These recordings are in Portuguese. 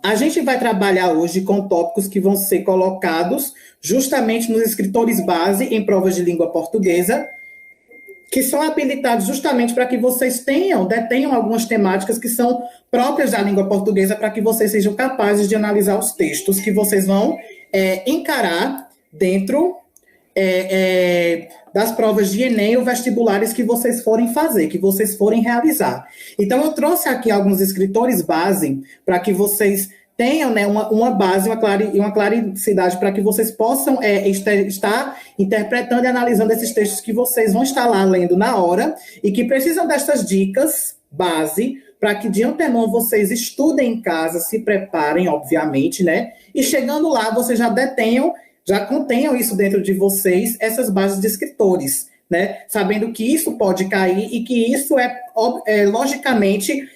a gente vai trabalhar hoje com tópicos que vão ser colocados justamente nos escritores base em provas de língua portuguesa, que são habilitados justamente para que vocês detenham algumas temáticas que são próprias da língua portuguesa, para que vocês sejam capazes de analisar os textos que vocês vão encarar dentro das provas de Enem ou vestibulares que vocês forem fazer, que vocês forem realizar. Então, eu trouxe aqui alguns escritores base para que vocês tenham, né, uma base e uma claricidade para que vocês possam estar interpretando e analisando esses textos que vocês vão estar lá lendo na hora e que precisam dessas dicas base para que de antemão vocês estudem em casa, se preparem, obviamente, né? E chegando lá, vocês já contenham isso dentro de vocês, essas bases de escritores, né? Sabendo que isso pode cair e que isso logicamente,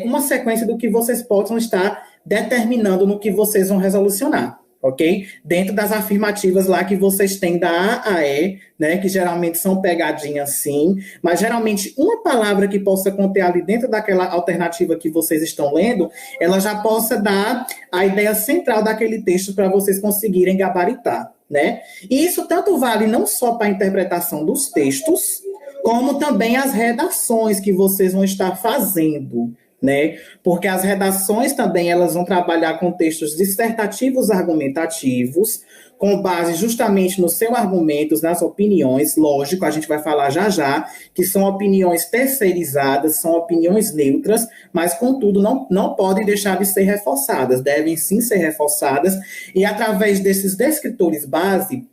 uma sequência do que vocês possam estar determinando no que vocês vão resolucionar, ok? Dentro das afirmativas lá que vocês têm da A a E, né? Que geralmente são pegadinhas sim, mas geralmente uma palavra que possa conter ali dentro daquela alternativa que vocês estão lendo, ela já possa dar a ideia central daquele texto para vocês conseguirem gabaritar, né? E isso tanto vale não só para a interpretação dos textos, como também as redações que vocês vão estar fazendo, né? Porque as redações também elas vão trabalhar com textos dissertativos argumentativos, com base justamente nos seus argumentos, nas opiniões, lógico, a gente vai falar já, que são opiniões terceirizadas, são opiniões neutras, mas, contudo, não podem deixar de ser reforçadas, devem sim ser reforçadas, e através desses descritores base,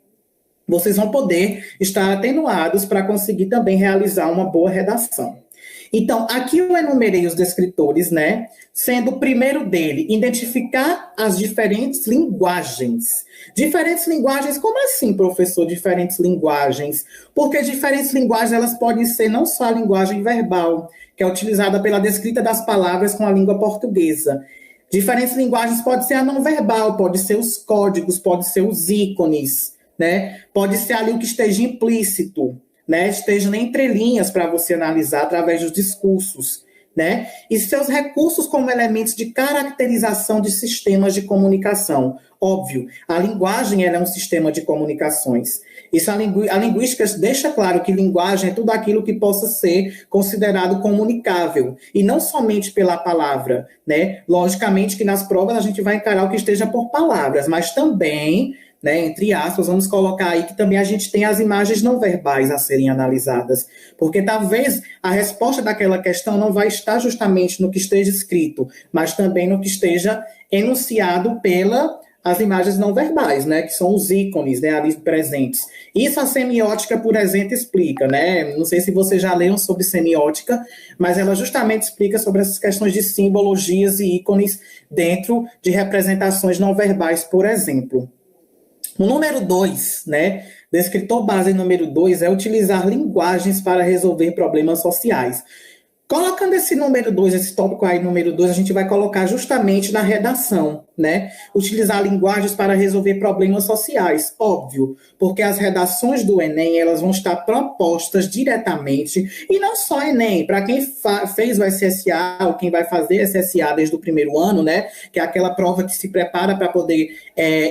vocês vão poder estar atenuados para conseguir também realizar uma boa redação. Então, aqui eu enumerei os descritores, né? Sendo o primeiro dele, identificar as diferentes linguagens. Diferentes linguagens, como assim, professor, diferentes linguagens? Porque diferentes linguagens, elas podem ser não só a linguagem verbal, que é utilizada pela descrita das palavras com a língua portuguesa. Diferentes linguagens pode ser a não verbal, pode ser os códigos, pode ser os ícones, né? Pode ser ali o que esteja implícito, né, esteja na entrelinhas para você analisar através dos discursos, né, e seus recursos como elementos de caracterização de sistemas de comunicação. Óbvio, a linguagem ela é um sistema de comunicações. Isso a linguística deixa claro que linguagem é tudo aquilo que possa ser considerado comunicável, e não somente pela palavra, né, logicamente que nas provas a gente vai encarar o que esteja por palavras, mas também, né, entre aspas, vamos colocar aí que também a gente tem as imagens não verbais a serem analisadas, porque talvez a resposta daquela questão não vai estar justamente no que esteja escrito, mas também no que esteja enunciado as imagens não verbais, né, que são os ícones, né, ali presentes. Isso a semiótica, por exemplo, explica, né, não sei se vocês já leram sobre semiótica, mas ela justamente explica sobre essas questões de simbologias e ícones dentro de representações não verbais, por exemplo. O número 2, né, descritor base número 2 é utilizar linguagens para resolver problemas sociais. Colocando esse número 2, esse tópico aí, número 2, a gente vai colocar justamente na redação, né? Utilizar linguagens para resolver problemas sociais, óbvio, porque as redações do Enem, elas vão estar propostas diretamente, e não só Enem, para quem fez o SSA, ou quem vai fazer SSA desde o primeiro ano, né? Que é aquela prova que se prepara para poder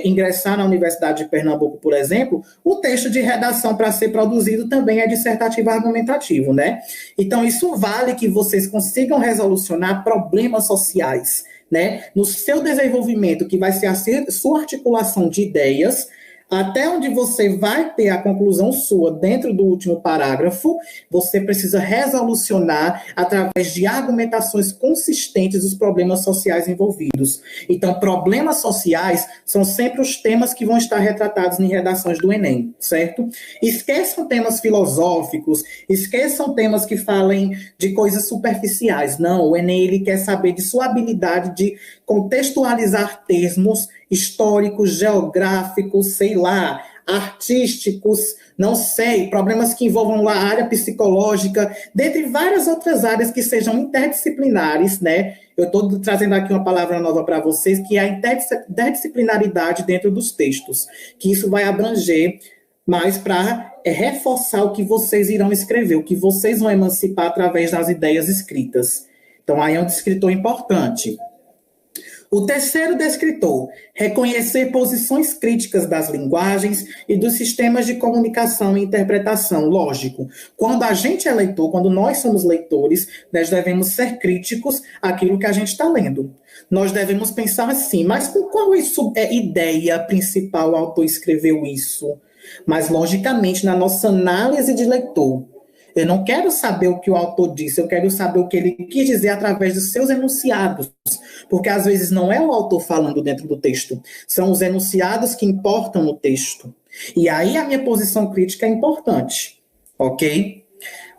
ingressar na Universidade de Pernambuco, por exemplo, o texto de redação para ser produzido também é dissertativo argumentativo, né? Então, isso vale que vocês consigam resolucionar problemas sociais, né? No seu desenvolvimento, que vai ser a sua articulação de ideias, até onde você vai ter a conclusão sua dentro do último parágrafo, você precisa resolucionar através de argumentações consistentes os problemas sociais envolvidos. Então, problemas sociais são sempre os temas que vão estar retratados em redações do Enem, certo? Esqueçam temas filosóficos, esqueçam temas que falem de coisas superficiais. Não, o Enem ele quer saber de sua habilidade de contextualizar termos históricos, geográficos, sei lá, artísticos, não sei, problemas que envolvam lá a área psicológica, dentre várias outras áreas que sejam interdisciplinares, né? Eu estou trazendo aqui uma palavra nova para vocês, que é a interdisciplinaridade dentro dos textos, que isso vai abranger mais para reforçar o que vocês irão escrever, o que vocês vão emancipar através das ideias escritas. Então, aí é um descritor importante. O terceiro descritor, reconhecer posições críticas das linguagens e dos sistemas de comunicação e interpretação. Lógico, quando a gente é leitor, quando nós somos leitores, nós devemos ser críticos àquilo que a gente está lendo. Nós devemos pensar assim, mas com qual ideia principal o autor escreveu isso? Mas, logicamente, na nossa análise de leitor, eu não quero saber o que o autor disse, eu quero saber o que ele quis dizer através dos seus enunciados, porque às vezes não é o autor falando dentro do texto, são os enunciados que importam no texto. E aí a minha posição crítica é importante, ok?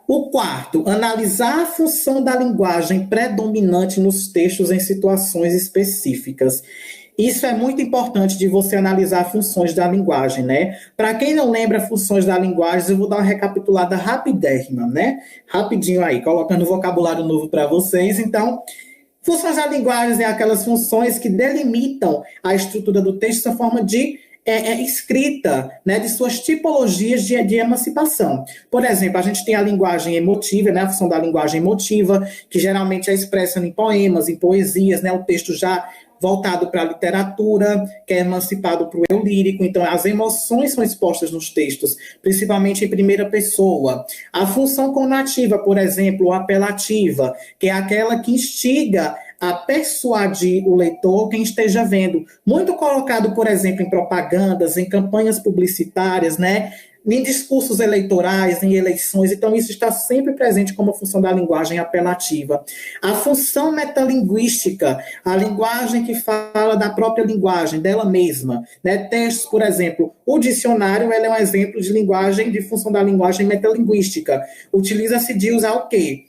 O quarto, analisar a função da linguagem predominante nos textos em situações específicas. Isso é muito importante de você analisar funções da linguagem, né? Para quem não lembra funções da linguagem, eu vou dar uma recapitulada rapidérrima, né? Rapidinho aí, colocando vocabulário novo para vocês. Então, funções da linguagem é aquelas funções que delimitam a estrutura do texto sua forma de escrita, né, de suas tipologias de emancipação. Por exemplo, a gente tem a linguagem emotiva, né, a função da linguagem emotiva, que geralmente é expressa em poemas, em poesias, né, o texto já voltado para a literatura, que é emancipado para o eu lírico, então as emoções são expostas nos textos, principalmente em primeira pessoa. A função conativa, por exemplo, ou apelativa, que é aquela que instiga a persuadir o leitor, quem esteja vendo, muito colocado, por exemplo, em propagandas, em campanhas publicitárias, né? Em discursos eleitorais, em eleições, então isso está sempre presente como função da linguagem apelativa. A função metalinguística, a linguagem que fala da própria linguagem, dela mesma, né? Textos, por exemplo, o dicionário é um exemplo de linguagem, de função da linguagem metalinguística. Utiliza-se de usar o quê?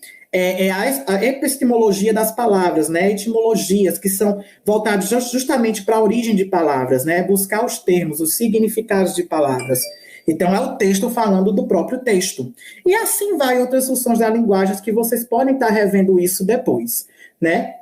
A epistemologia das palavras, né? Etimologias, que são voltadas justamente para a origem de palavras, né? Buscar os termos, os significados de palavras. Então, é o texto falando do próprio texto. E assim vai outras funções da linguagem que vocês podem estar revendo isso depois, né?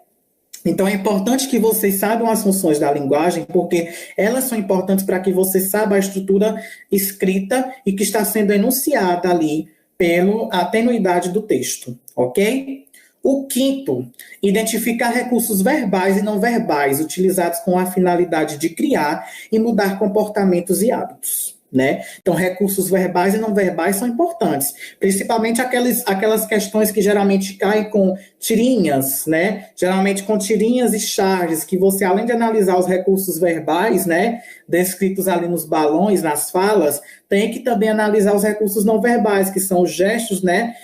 Então, é importante que vocês saibam as funções da linguagem, porque elas são importantes para que você saiba a estrutura escrita e que está sendo enunciada ali pela tenuidade do texto, ok? O quinto, identificar recursos verbais e não verbais utilizados com a finalidade de criar e mudar comportamentos e hábitos, né? Então, recursos verbais e não verbais são importantes, principalmente aquelas questões que geralmente caem com tirinhas, né? Geralmente com tirinhas e charges, que você, além de analisar os recursos verbais, né, descritos ali nos balões, nas falas, tem que também analisar os recursos não verbais, que são os gestos, né,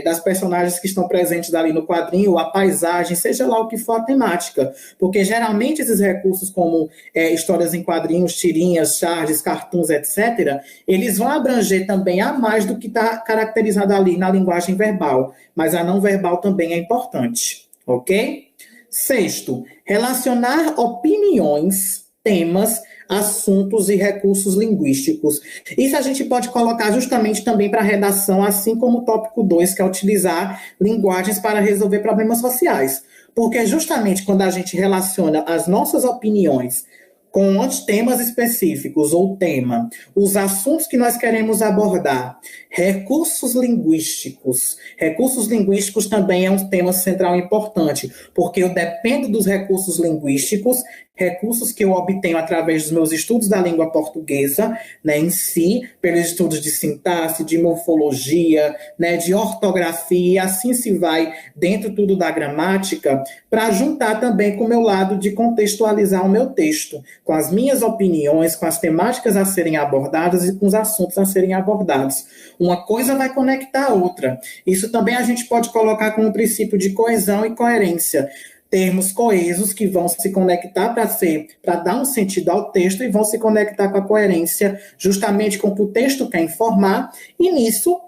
das personagens que estão presentes ali no quadrinho, a paisagem, seja lá o que for a temática. Porque geralmente esses recursos, como histórias em quadrinhos, tirinhas, charges, cartoons, etc., eles vão abranger também a mais do que está caracterizado ali na linguagem verbal, mas a não verbal também é importante, ok? Sexto, relacionar opiniões, temas, assuntos e recursos linguísticos. Isso a gente pode colocar justamente também para a redação, assim como o tópico 2, que é utilizar linguagens para resolver problemas sociais. Porque justamente quando a gente relaciona as nossas opiniões com os temas específicos ou tema, os assuntos que nós queremos abordar, recursos linguísticos. Recursos linguísticos também é um tema central importante, porque eu dependo dos recursos linguísticos, recursos que eu obtenho através dos meus estudos da língua portuguesa, né, em si, pelos estudos de sintaxe, de morfologia, né, de ortografia, e assim se vai dentro tudo da gramática, para juntar também com o meu lado de contextualizar o meu texto, com as minhas opiniões, com as temáticas a serem abordadas e com os assuntos a serem abordados. Uma coisa vai conectar a outra. Isso também a gente pode colocar como princípio de coesão e coerência. Termos coesos que vão se conectar para dar um sentido ao texto e vão se conectar com a coerência, justamente com o que o texto quer informar, e nisso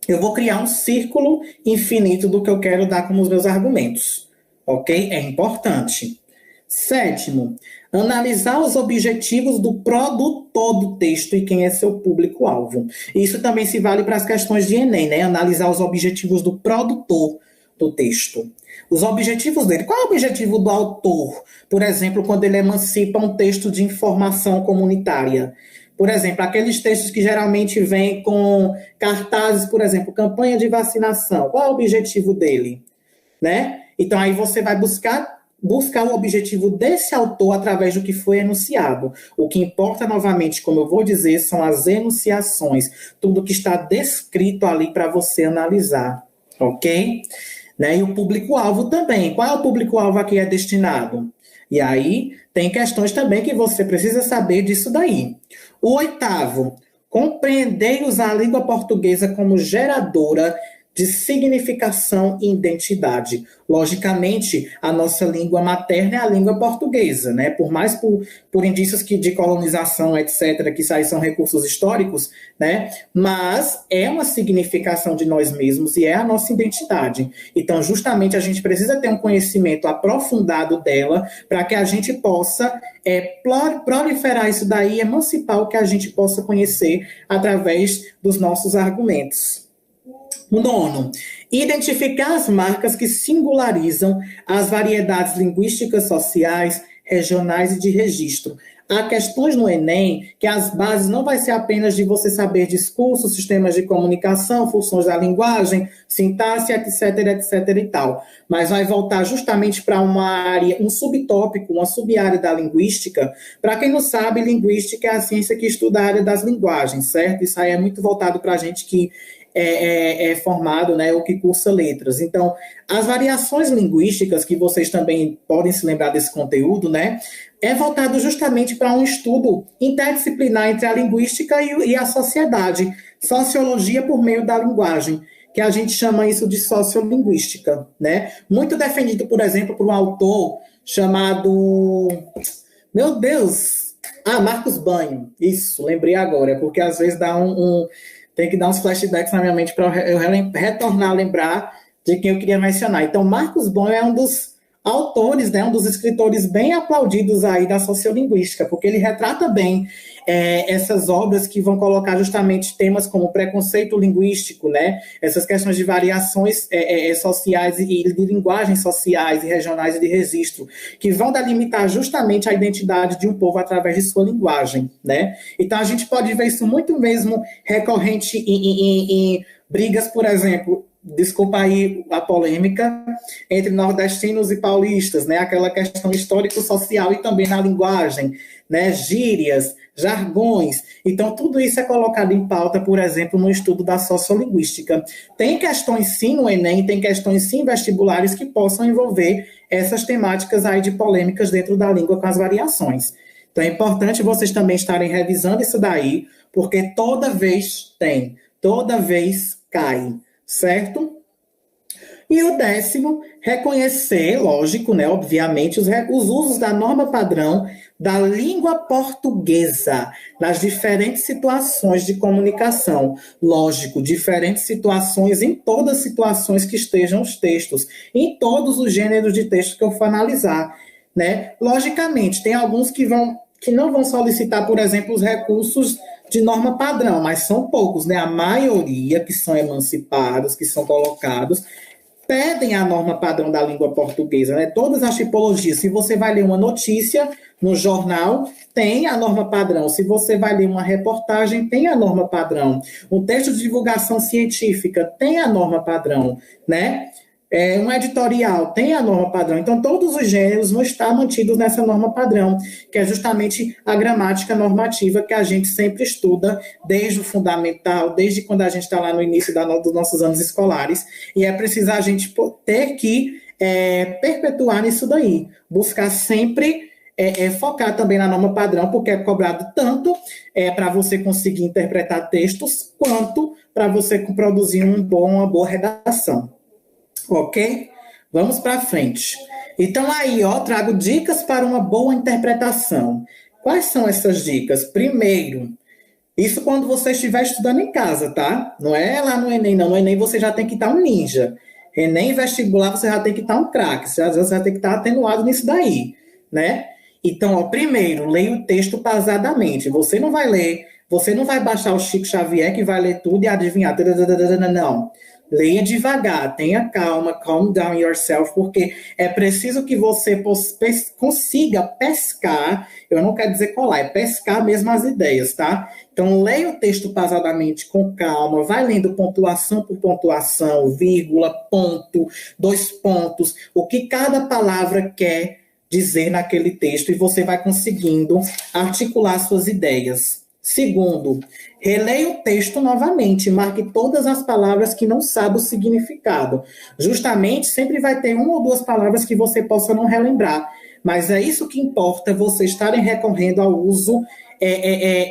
eu vou criar um círculo infinito do que eu quero dar como os meus argumentos, ok? É importante. Sétimo, analisar os objetivos do produtor do texto e quem é seu público-alvo. Isso também se vale para as questões de Enem, né? Analisar os objetivos do produtor do texto. Os objetivos dele. Qual é o objetivo do autor? Por exemplo, quando ele emancipa um texto de informação comunitária. Por exemplo, aqueles textos que geralmente vêm com cartazes, por exemplo, campanha de vacinação. Qual é o objetivo dele? Né? Então, aí você vai buscar buscar o objetivo desse autor através do que foi enunciado. O que importa, novamente, como eu vou dizer, são as enunciações, tudo que está descrito ali para você analisar, ok? Né? E o público-alvo também. Qual é o público-alvo a que é destinado? E aí, tem questões também que você precisa saber disso daí. O 8º, compreender e usar a língua portuguesa como geradora de significação e identidade. Logicamente, a nossa língua materna é a língua portuguesa, né? Por mais por indícios de colonização, etc., que isso aí são recursos históricos, né? Mas é uma significação de nós mesmos e é a nossa identidade. Então, justamente, a gente precisa ter um conhecimento aprofundado dela para que a gente possa proliferar isso daí, emancipar o que a gente possa conhecer através dos nossos argumentos. O 9º, identificar as marcas que singularizam as variedades linguísticas sociais, regionais e de registro. Há questões no Enem que as bases não vai ser apenas de você saber discurso, sistemas de comunicação, funções da linguagem, sintaxe, etc, etc e tal. Mas vai voltar justamente para uma área, um subtópico, uma sub-área da linguística. Para quem não sabe, linguística é a ciência que estuda a área das linguagens, certo? Isso aí é muito voltado para a gente que é formado, né, ou que cursa letras. Então, as variações linguísticas, que vocês também podem se lembrar desse conteúdo, né, é voltado justamente para um estudo interdisciplinar entre a linguística e a sociedade, sociologia por meio da linguagem, que a gente chama isso de sociolinguística, né? Muito defendido, por exemplo, por um autor chamado... Meu Deus! Marcos Banho. Isso, lembrei agora, porque às vezes dá tem que dar uns flashbacks na minha mente para eu retornar a lembrar de quem eu queria mencionar. Então, Marcos Banho é um dos autores, né, um dos escritores bem aplaudidos aí da sociolinguística, porque ele retrata bem essas obras que vão colocar justamente temas como preconceito linguístico, né, essas questões de variações sociais e de linguagens sociais e regionais e de registro, que vão delimitar justamente a identidade de um povo através de sua linguagem, né. Então, a gente pode ver isso muito mesmo recorrente em brigas, por exemplo, desculpa aí a polêmica, entre nordestinos e paulistas, né? Aquela questão histórico-social e também na linguagem, né? Gírias, jargões. Então, tudo isso é colocado em pauta, por exemplo, no estudo da sociolinguística. Tem questões, sim, no Enem, tem questões, sim, vestibulares que possam envolver essas temáticas aí de polêmicas dentro da língua com as variações. Então, é importante vocês também estarem revisando isso daí, porque toda vez toda vez cai. Certo? E o 10º, reconhecer, lógico, né, obviamente, os usos da norma padrão da língua portuguesa nas diferentes situações de comunicação. Lógico, diferentes situações, em todas as situações que estejam os textos, em todos os gêneros de texto que eu for analisar, né? Logicamente, tem alguns que não vão solicitar, por exemplo, os recursos de norma padrão, mas são poucos, né? A maioria que são emancipados, que são colocados, pedem a norma padrão da língua portuguesa, né? Todas as tipologias. Se você vai ler uma notícia no jornal, tem a norma padrão. Se você vai ler uma reportagem, tem a norma padrão. Um texto de divulgação científica tem a norma padrão, né? Um editorial tem a norma padrão. Então, todos os gêneros vão estar mantidos nessa norma padrão, que é justamente a gramática normativa que a gente sempre estuda desde o fundamental, desde quando a gente está lá no início dos nossos anos escolares, e é preciso a gente ter que perpetuar nisso daí, buscar sempre focar também na norma padrão, porque é cobrado tanto para você conseguir interpretar textos, quanto para você produzir uma boa redação. Ok? Vamos para frente. Então, aí, trago dicas para uma boa interpretação. Quais são essas dicas? Primeiro, isso quando você estiver estudando em casa, tá? Não é lá no Enem, não. No Enem você já tem que estar um ninja. Enem vestibular você já tem que estar um craque. Você já tem que estar atenuado nisso daí, né? Então, primeiro, leia o texto pausadamente. Você não vai ler, você não vai baixar o Chico Xavier que vai ler tudo e adivinhar. Não. Leia devagar, tenha calma, calm down yourself, porque é preciso que você consiga pescar, eu não quero dizer colar, é pescar mesmo as ideias, tá? Então, leia o texto pausadamente, com calma, vai lendo pontuação por pontuação, vírgula, ponto, dois pontos, o que cada palavra quer dizer naquele texto, e você vai conseguindo articular suas ideias. Segundo, releia o texto novamente, marque todas as palavras que não sabe o significado. Justamente, sempre vai ter uma ou duas palavras que você possa não relembrar, mas é isso que importa, você estarem recorrendo ao uso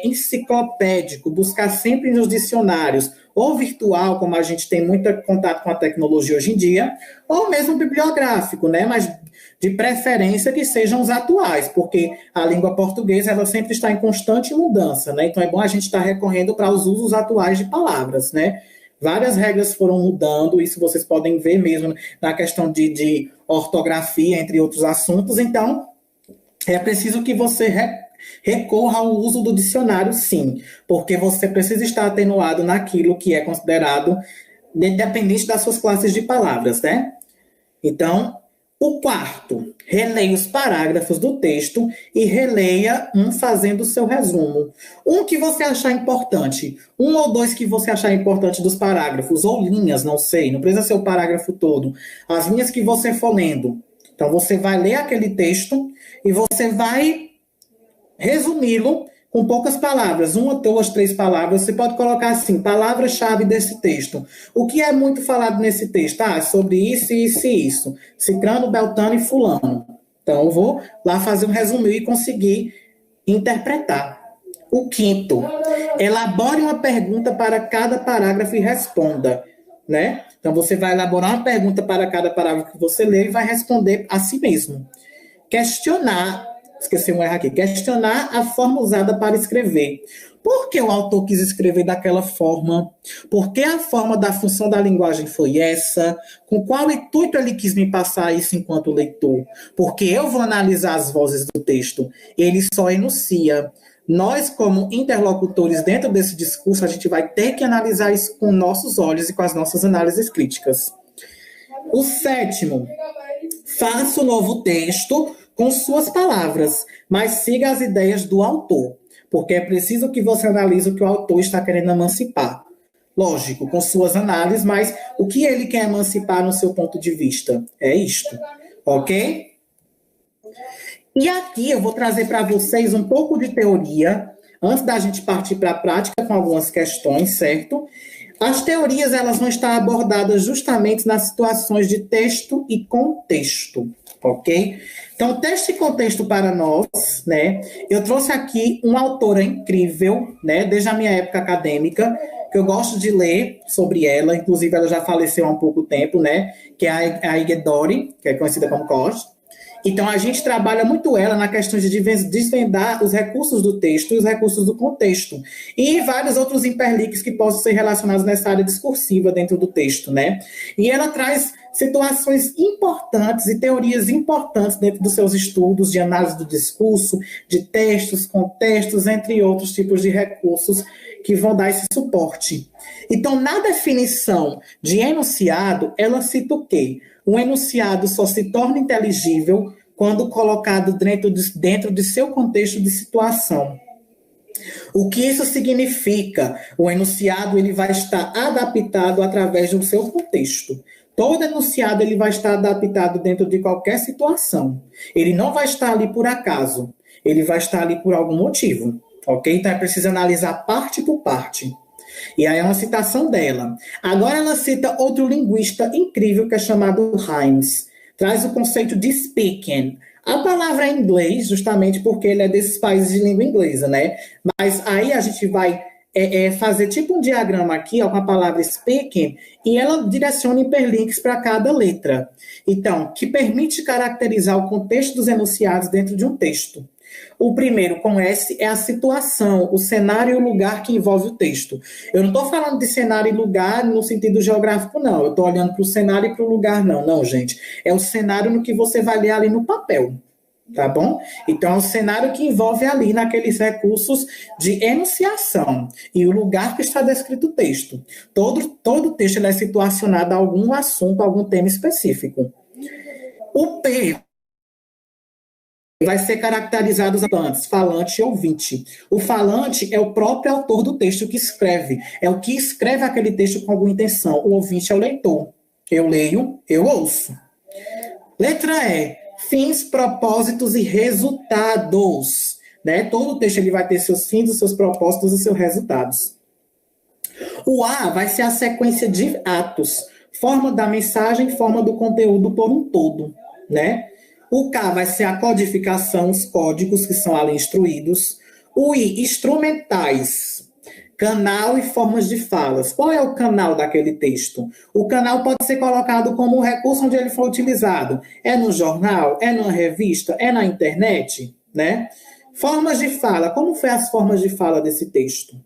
enciclopédico, buscar sempre nos dicionários, ou virtual, como a gente tem muito contato com a tecnologia hoje em dia, ou mesmo bibliográfico, né? Mas de preferência que sejam os atuais, porque a língua portuguesa ela sempre está em constante mudança, né? Então é bom a gente estar recorrendo para os usos atuais de palavras, né? Várias regras foram mudando, isso vocês podem ver mesmo na questão de ortografia, entre outros assuntos. Então, é preciso que você recorra ao uso do dicionário, sim, porque você precisa estar atenuado naquilo que é considerado independente das suas classes de palavras, né? Então, o quarto, releia os parágrafos do texto e releia um fazendo o seu resumo. Um que você achar importante, um ou dois que você achar importante dos parágrafos, ou linhas, não sei, não precisa ser o parágrafo todo. As linhas que você for lendo. Então, você vai ler aquele texto e você vai resumi-lo com poucas palavras, uma, duas, três palavras. Você pode colocar assim, palavra-chave desse texto. O que é muito falado nesse texto? Sobre isso, isso e isso. Cicrano, Beltrano e Fulano. Então, eu vou lá fazer um resumo e conseguir interpretar. O quinto, elabore uma pergunta para cada parágrafo e responda, né? Então, você vai elaborar uma pergunta para cada parágrafo que você lê e vai responder a si mesmo. Esqueci um erro aqui. Questionar a forma usada para escrever. Por que o autor quis escrever daquela forma? Por que a forma da função da linguagem foi essa? Com qual intuito ele quis me passar isso enquanto leitor? Porque eu vou analisar as vozes do texto. Ele só enuncia. Nós, como interlocutores dentro desse discurso, a gente vai ter que analisar isso com nossos olhos e com as nossas análises críticas. O sétimo, faça o novo texto com suas palavras, mas siga as ideias do autor, porque é preciso que você analise o que o autor está querendo emancipar. Lógico, com suas análises, mas o que ele quer emancipar no seu ponto de vista? É isto, ok? E aqui eu vou trazer para vocês um pouco de teoria, antes da gente partir para a prática com algumas questões, certo? As teorias elas vão estar abordadas justamente nas situações de texto e contexto, ok? Então, texto e contexto para nós, né? Eu trouxe aqui uma autora incrível, né? Desde a minha época acadêmica, que eu gosto de ler sobre ela, inclusive ela já faleceu há um pouco tempo, né? Que é a Igedori, que é conhecida como Koch. Então, a gente trabalha muito ela na questão de desvendar os recursos do texto e os recursos do contexto. E vários outros hiperlinks que possam ser relacionados nessa área discursiva dentro do texto, né? E ela traz situações importantes e teorias importantes dentro dos seus estudos de análise do discurso, de textos, contextos, entre outros tipos de recursos que vão dar esse suporte. Então, na definição de enunciado, ela cita o quê? Um enunciado só se torna inteligível quando colocado dentro de seu contexto de situação. O que isso significa? O enunciado ele vai estar adaptado através do seu contexto. Todo enunciado ele vai estar adaptado dentro de qualquer situação. Ele não vai estar ali por acaso. Ele vai estar ali por algum motivo. Ok? Então é preciso analisar parte por parte. E aí é uma citação dela. Agora ela cita outro linguista incrível que é chamado Himes. Traz o conceito de speaking. A palavra é em inglês, justamente porque ele é desses países de língua inglesa, né? Mas aí a gente vai fazer tipo um diagrama aqui, ó, com a palavra speaking, e ela direciona hiperlinks para cada letra. Então, que permite caracterizar o contexto dos enunciados dentro de um texto. O primeiro, com S, é a situação, o cenário e o lugar que envolve o texto. Eu não estou falando de cenário e lugar no sentido geográfico, não. Eu estou olhando para o cenário e para o lugar, não. Não, gente. É o cenário no que você vai ler ali no papel. tá bom? Então, é um cenário que envolve ali naqueles recursos de enunciação e o lugar que está descrito o texto. Todo texto ele é situacionado a algum assunto, a algum tema específico. O P vai ser caracterizado antes, falante e ouvinte. O falante é o próprio autor do texto que escreve, é o que escreve aquele texto com alguma intenção. O ouvinte é o leitor. Eu leio, eu ouço. Letra E, fins, propósitos e resultados. Né? Todo texto ele vai ter seus fins, os seus propósitos e seus resultados. O A vai ser a sequência de atos, forma da mensagem, forma do conteúdo por um todo. Né? O K vai ser a codificação, os códigos que são ali instruídos. O I, instrumentais, canal e formas de falas. Qual é o canal daquele texto? O canal pode ser colocado como o recurso onde ele foi utilizado. É no jornal? É numa revista? É na internet? Né? Formas de fala. Como foi as formas de fala desse texto?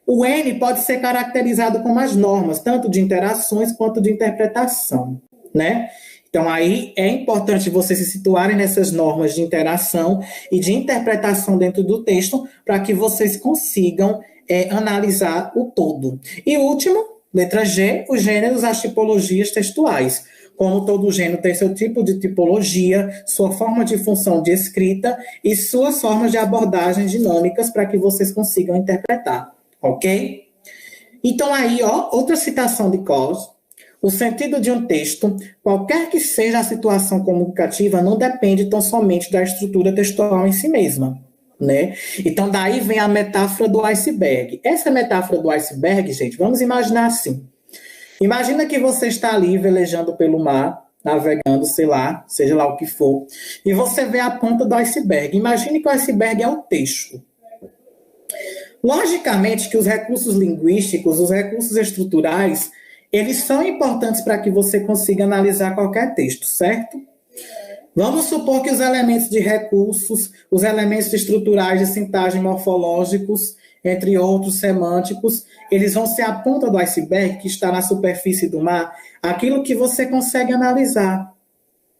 O N pode ser caracterizado como as normas, tanto de interações quanto de interpretação. Né? Então, aí é importante vocês se situarem nessas normas de interação e de interpretação dentro do texto para que vocês consigam analisar o todo. E último, letra G, os gêneros, as tipologias textuais. Como todo gênero tem seu tipo de tipologia, sua forma de função de escrita e suas formas de abordagem dinâmicas para que vocês consigam interpretar, ok? Então, aí, ó, outra citação de Coase. O sentido de um texto, qualquer que seja a situação comunicativa, não depende tão somente da estrutura textual em si mesma, né? Então, daí vem a metáfora do iceberg. Essa metáfora do iceberg, gente, vamos imaginar assim. Imagina que você está ali velejando pelo mar, navegando, sei lá, seja lá o que for, e você vê a ponta do iceberg. Imagine que o iceberg é o texto. Logicamente que os recursos linguísticos, os recursos estruturais, eles são importantes para que você consiga analisar qualquer texto, certo? Vamos supor que os elementos de recursos, os elementos estruturais de sintagem morfológicos, entre outros semânticos, eles vão ser a ponta do iceberg que está na superfície do mar, aquilo que você consegue analisar,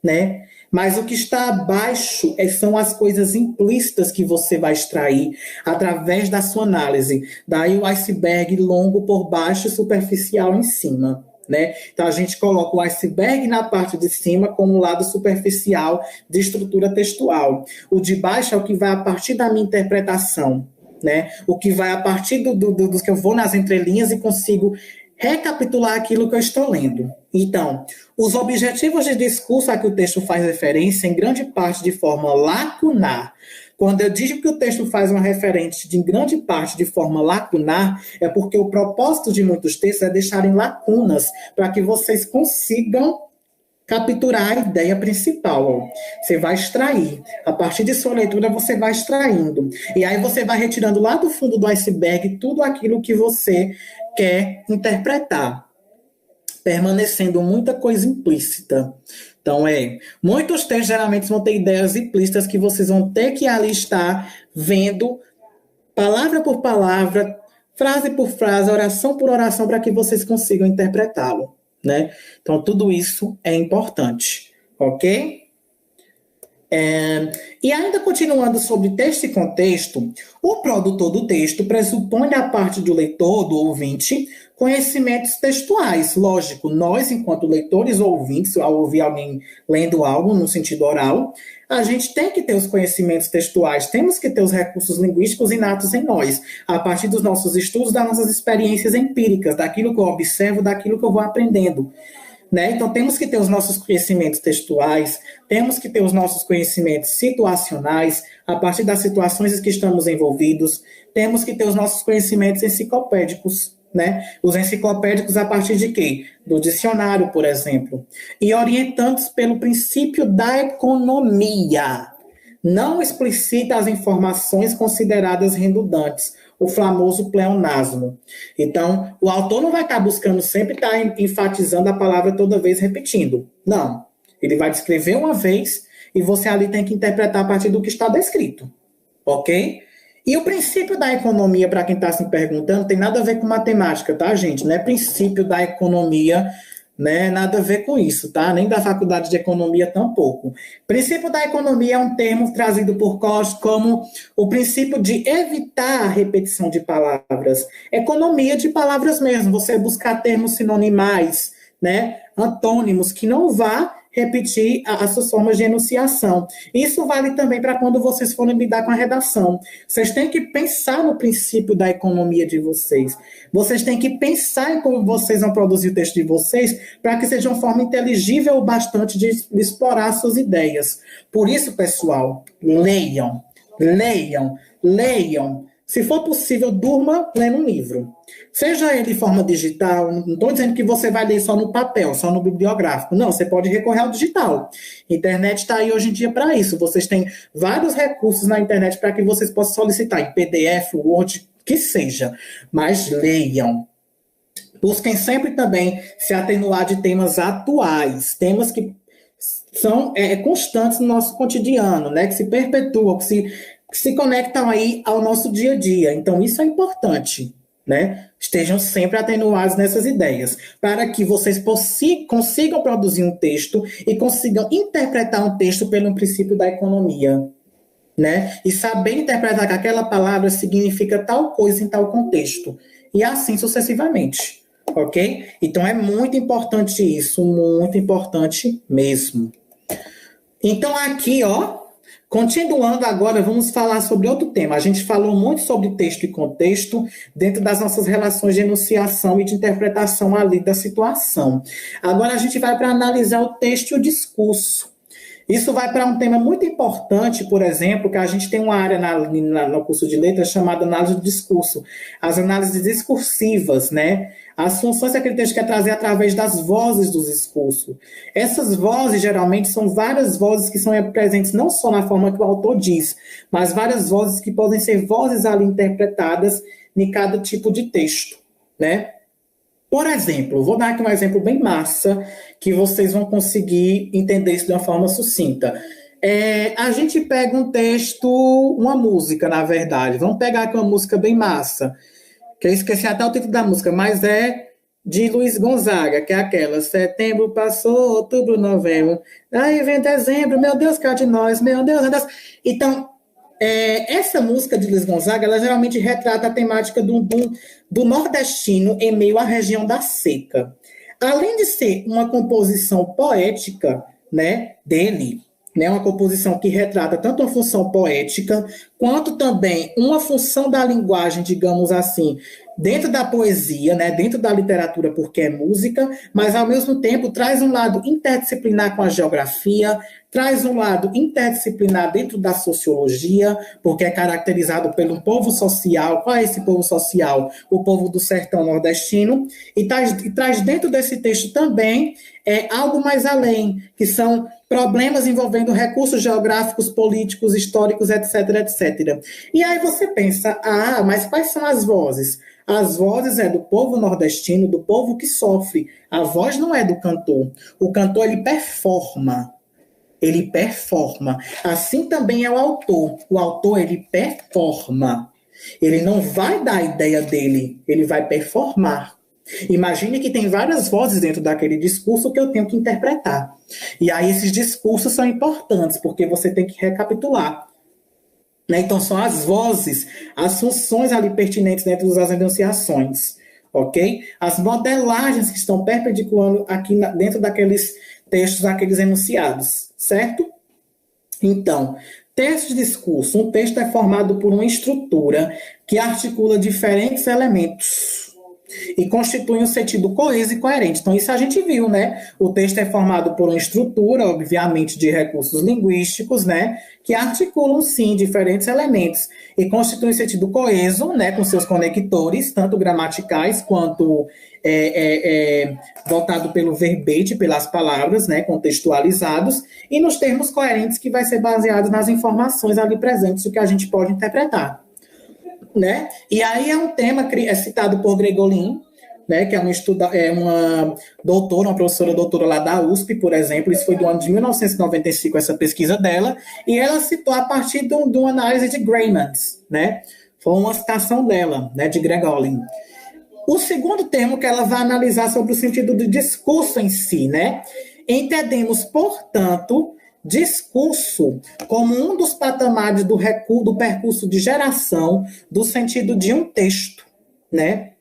né? Mas o que está abaixo são as coisas implícitas que você vai extrair através da sua análise. Daí o iceberg longo por baixo e superficial em cima. Né? Então a gente coloca o iceberg na parte de cima como o lado superficial de estrutura textual. O de baixo é o que vai a partir da minha interpretação. Né? O que vai a partir do que eu vou nas entrelinhas e consigo recapitular aquilo que eu estou lendo. Então, os objetivos de discurso a que o texto faz referência, em grande parte de forma lacunar. Quando eu digo que o texto faz uma referência em grande parte de forma lacunar, é porque o propósito de muitos textos é deixarem lacunas para que vocês consigam capturar a ideia principal. Você vai extrair. A partir de sua leitura, você vai extraindo. E aí você vai retirando lá do fundo do iceberg tudo aquilo que você quer interpretar, permanecendo muita coisa implícita. Então, muitos textos geralmente vão ter ideias implícitas que vocês vão ter que ali estar vendo palavra por palavra, frase por frase, oração por oração, para que vocês consigam interpretá-lo, né? Então, tudo isso é importante, ok? E ainda continuando sobre texto e contexto, o produtor do texto pressupõe da parte do leitor, do ouvinte, conhecimentos textuais. Lógico, nós, enquanto leitores ou ouvintes, ao ouvir alguém lendo algo no sentido oral, a gente tem que ter os conhecimentos textuais, temos que ter os recursos linguísticos inatos em nós, a partir dos nossos estudos, das nossas experiências empíricas, daquilo que eu observo, daquilo que eu vou aprendendo. Né? Então, temos que ter os nossos conhecimentos textuais, temos que ter os nossos conhecimentos situacionais, a partir das situações em que estamos envolvidos, temos que ter os nossos conhecimentos enciclopédicos, né? Os enciclopédicos a partir de quê? Do dicionário, por exemplo. E orientados pelo princípio da economia. Não explicita as informações consideradas redundantes, o famoso pleonasmo. Então, o autor não vai estar buscando sempre estar enfatizando a palavra toda vez repetindo. Não. Ele vai descrever uma vez e você ali tem que interpretar a partir do que está descrito. Ok? E o princípio da economia, para quem está se perguntando, tem nada a ver com matemática, tá, gente? Não é princípio da economia né? Nada a ver com isso, tá? Nem da faculdade de economia tampouco. Princípio da economia é um termo trazido por Coase como o princípio de evitar a repetição de palavras. Economia de palavras mesmo, você buscar termos sinonimais, né? Antônimos que não vá repetir as suas formas de enunciação. Isso vale também para quando vocês forem lidar com a redação. Vocês têm que pensar no princípio da economia de vocês. Vocês têm que pensar em como vocês vão produzir o texto de vocês para que seja uma forma inteligível o bastante de explorar suas ideias. Por isso, pessoal, leiam, leiam, leiam. Se for possível, durma lendo um livro. Seja ele em forma digital, não estou dizendo que você vai ler só no papel, só no bibliográfico. Não, você pode recorrer ao digital. A internet está aí hoje em dia para isso. Vocês têm vários recursos na internet para que vocês possam solicitar em PDF, Word, que seja. Mas leiam. Busquem sempre também se atenuar de temas atuais, temas que são constantes no nosso cotidiano, né? Que se perpetuam, que se conectam aí ao nosso dia a dia. Então, isso é importante, né? Estejam sempre atenuados nessas ideias, para que vocês consigam produzir um texto e consigam interpretar um texto pelo princípio da economia, né? E saber interpretar que aquela palavra significa tal coisa em tal contexto. E assim sucessivamente, ok? Então, é muito importante isso, muito importante mesmo. Então, aqui, ó, continuando agora, vamos falar sobre outro tema. A gente falou muito sobre texto e contexto dentro das nossas relações de enunciação e de interpretação ali da situação. Agora a gente vai para analisar o texto e o discurso. Isso vai para um tema muito importante, por exemplo, que a gente tem uma área no curso de letras chamada análise do discurso. As análises discursivas, né? As funções que aquele texto quer trazer através das vozes do discurso. Essas vozes, geralmente, são várias vozes que são presentes não só na forma que o autor diz, mas várias vozes que podem ser vozes ali interpretadas em cada tipo de texto, né? Por exemplo, vou dar aqui um exemplo bem massa, que vocês vão conseguir entender isso de uma forma sucinta. A gente pega um texto, uma música, na verdade. Vamos pegar aqui uma música bem massa, que eu esqueci até o título da música, mas é de Luiz Gonzaga, que é aquela: setembro passou, outubro, novembro, aí vem dezembro, meu Deus, cá de nós, meu Deus, meu Deus. Então, essa música de Luiz Gonzaga, ela geralmente retrata a temática do nordestino em meio à região da seca. Além de ser uma composição poética, né, dele, né, uma composição que retrata tanto uma função poética, quanto também uma função da linguagem, digamos assim, dentro da poesia, né, dentro da literatura, porque é música, mas ao mesmo tempo traz um lado interdisciplinar com a geografia, traz um lado interdisciplinar dentro da sociologia, porque é caracterizado pelo povo social. Qual é esse povo social? O povo do sertão nordestino, e traz dentro desse texto também algo mais além, que são problemas envolvendo recursos geográficos, políticos, históricos, etc, etc. E aí você pensa, mas quais são as vozes? As vozes é do povo nordestino, do povo que sofre. A voz não é do cantor. O cantor, ele performa. Ele performa. Assim também é o autor. O autor, ele performa. Ele não vai dar a ideia dele, ele vai performar. Imagine que tem várias vozes dentro daquele discurso que eu tenho que interpretar. E aí esses discursos são importantes, porque você tem que recapitular. Né? Então são as vozes, as funções ali pertinentes dentro das enunciações. Ok? As modelagens que estão perpendiculando aqui dentro daqueles textos, daqueles enunciados. Certo? Então, texto de discurso. Um texto é formado por uma estrutura que articula diferentes elementos e constitui um sentido coeso e coerente. Então, isso a gente viu, né? O texto é formado por uma estrutura, obviamente, de recursos linguísticos, né? Que articulam, sim, diferentes elementos e constitui um sentido coeso, né? Com seus conectores, tanto gramaticais quanto voltado pelo verbete, pelas palavras, né? Contextualizados, e nos termos coerentes, que vai ser baseado nas informações ali presentes, o que a gente pode interpretar. Né? E aí é um tema citado por Gregolin, né, que é uma doutora, uma professora doutora lá da USP, por exemplo. Isso foi do ano de 1995, essa pesquisa dela, e ela citou a partir de uma análise de Graymans, né? Foi uma citação dela, né, de Gregolin. O segundo termo que ela vai analisar sobre o sentido do discurso em si, né? Entendemos, portanto, discurso como um dos patamares do percurso de geração do sentido de um texto, né?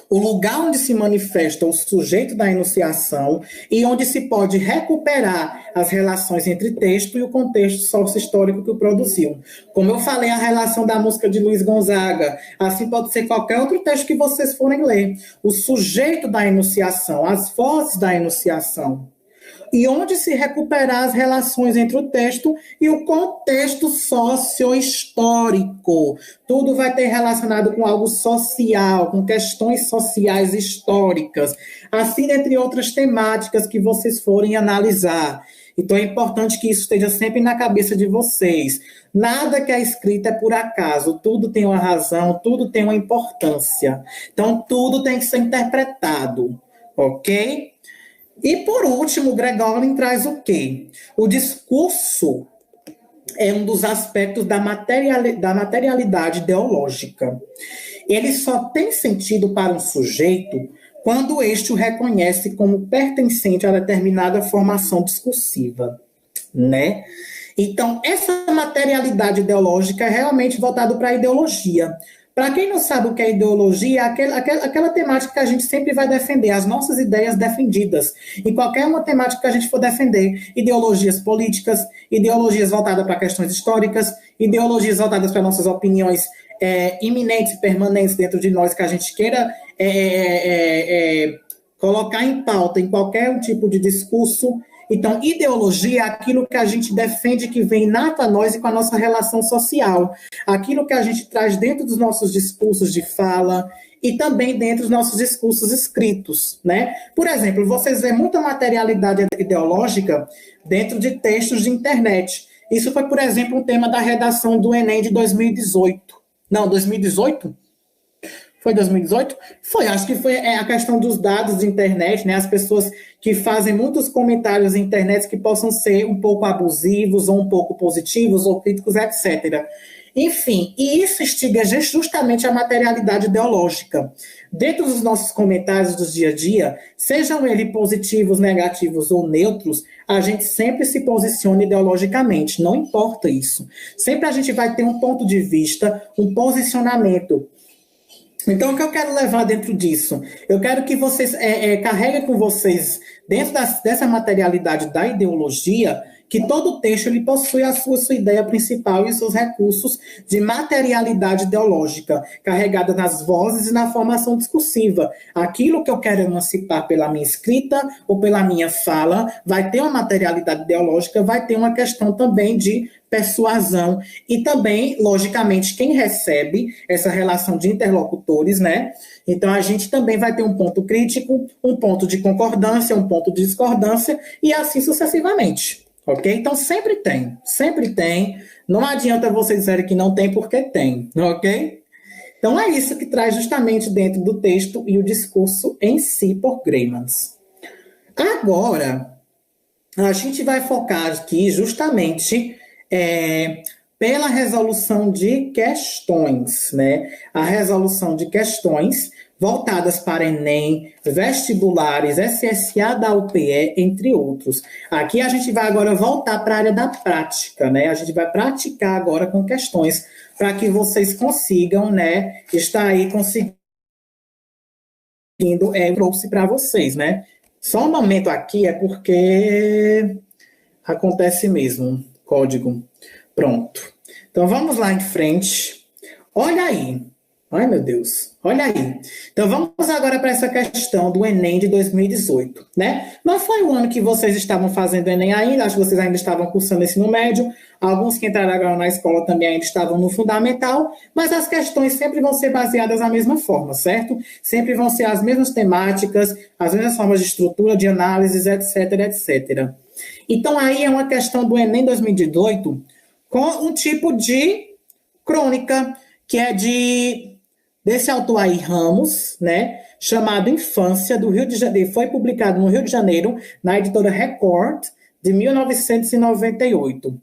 O lugar onde se manifesta o sujeito da enunciação e onde se pode recuperar as relações entre texto e o contexto sócio-histórico que o produziu. Como eu falei, a relação da música de Luiz Gonzaga, assim pode ser qualquer outro texto que vocês forem ler. O sujeito da enunciação, as vozes da enunciação. E onde se recuperar as relações entre o texto e o contexto socio-histórico. Tudo vai ter relacionado com algo social, com questões sociais históricas, assim entre outras temáticas que vocês forem analisar. Então é importante que isso esteja sempre na cabeça de vocês. Nada que é escrito é por acaso, tudo tem uma razão, tudo tem uma importância. Então tudo tem que ser interpretado, ok? E, por último, Gregorian traz o quê? O discurso é um dos aspectos da materialidade ideológica. Ele só tem sentido para um sujeito quando este o reconhece como pertencente a determinada formação discursiva, né? Então, essa materialidade ideológica é realmente voltada para a ideologia. Para quem não sabe o que é ideologia, é aquela temática que a gente sempre vai defender, as nossas ideias defendidas. Em qualquer uma temática que a gente for defender, ideologias políticas, ideologias voltadas para questões históricas, ideologias voltadas para nossas opiniões iminentes e permanentes dentro de nós, que a gente queira colocar em pauta em qualquer tipo de discurso. Então, ideologia é aquilo que a gente defende que vem inato a nós e com a nossa relação social. Aquilo que a gente traz dentro dos nossos discursos de fala e também dentro dos nossos discursos escritos, né? Por exemplo, vocês veem muita materialidade ideológica dentro de textos de internet. Isso foi, por exemplo, um tema da redação do Enem de 2018. Não, 2018? Foi 2018? Foi, acho que foi a questão dos dados de internet, né? As pessoas que fazem muitos comentários na internet que possam ser um pouco abusivos, ou um pouco positivos, ou críticos, etc. Enfim, e isso instiga justamente a materialidade ideológica. Dentro dos nossos comentários do dia a dia, sejam eles positivos, negativos ou neutros, a gente sempre se posiciona ideologicamente, não importa isso. Sempre a gente vai ter um ponto de vista, um posicionamento. Então, o que eu quero levar dentro disso? Eu quero que vocês carreguem com vocês, dentro dessa materialidade da ideologia, que todo texto ele possui a sua ideia principal e os seus recursos de materialidade ideológica, carregada nas vozes e na formação discursiva. Aquilo que eu quero emancipar pela minha escrita ou pela minha fala vai ter uma materialidade ideológica, vai ter uma questão também de persuasão e também, logicamente, quem recebe essa relação de interlocutores, né? Então, a gente também vai ter um ponto crítico, um ponto de concordância, um ponto de discordância e assim sucessivamente. Ok? Então, sempre tem, sempre tem. Não adianta vocês dizerem que não tem, porque tem, ok? Então, é isso que traz justamente dentro do texto e o discurso em si por Graemans. Agora, a gente vai focar aqui justamente pela resolução de questões, né? A resolução de questões voltadas para Enem, vestibulares, SSA da UPE, entre outros. Aqui a gente vai agora voltar para a área da prática, né? A gente vai praticar agora com questões para que vocês consigam, né, estar aí conseguindo, trouxe para vocês, né? Só um momento aqui, é porque acontece mesmo, código. Pronto. Então vamos lá em frente. Olha aí. Ai, meu Deus. Olha aí. Então, vamos agora para essa questão do Enem de 2018, né? Não foi o ano que vocês estavam fazendo o Enem ainda, acho que vocês ainda estavam cursando ensino médio, alguns que entraram agora na escola também ainda estavam no fundamental, mas as questões sempre vão ser baseadas da mesma forma, certo? Sempre vão ser as mesmas temáticas, as mesmas formas de estrutura, de análises, etc, etc. Então, aí é uma questão do Enem 2018 com um tipo de crônica, que é desse autor aí, Ramos, né, chamado Infância, do Rio de Janeiro, foi publicado no Rio de Janeiro, na editora Record, de 1998.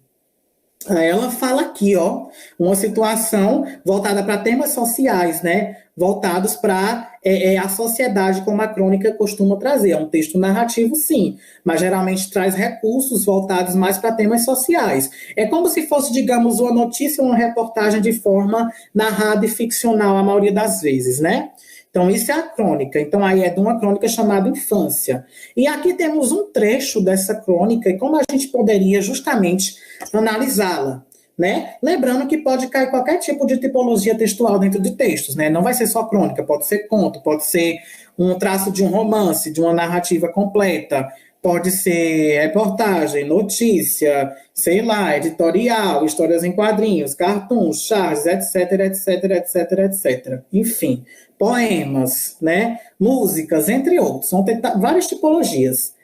Aí ela fala aqui, ó, uma situação voltada para temas sociais, né, voltados para a sociedade como a crônica costuma trazer. É um texto narrativo, sim, mas geralmente traz recursos voltados mais para temas sociais. É como se fosse, digamos, uma notícia ou uma reportagem de forma narrada e ficcional, a maioria das vezes, né? Então, isso é a crônica. Então, aí é de uma crônica chamada Infância. E aqui temos um trecho dessa crônica e como a gente poderia justamente analisá-la, né? Lembrando que pode cair qualquer tipo de tipologia textual dentro de textos, né? Não vai ser só crônica, pode ser conto, pode ser um traço de um romance, de uma narrativa completa, pode ser reportagem, notícia, sei lá, editorial, histórias em quadrinhos, cartoons, charges, etc, etc, etc, etc. Enfim, poemas, né? Músicas, entre outros. Vão ter várias tipologias.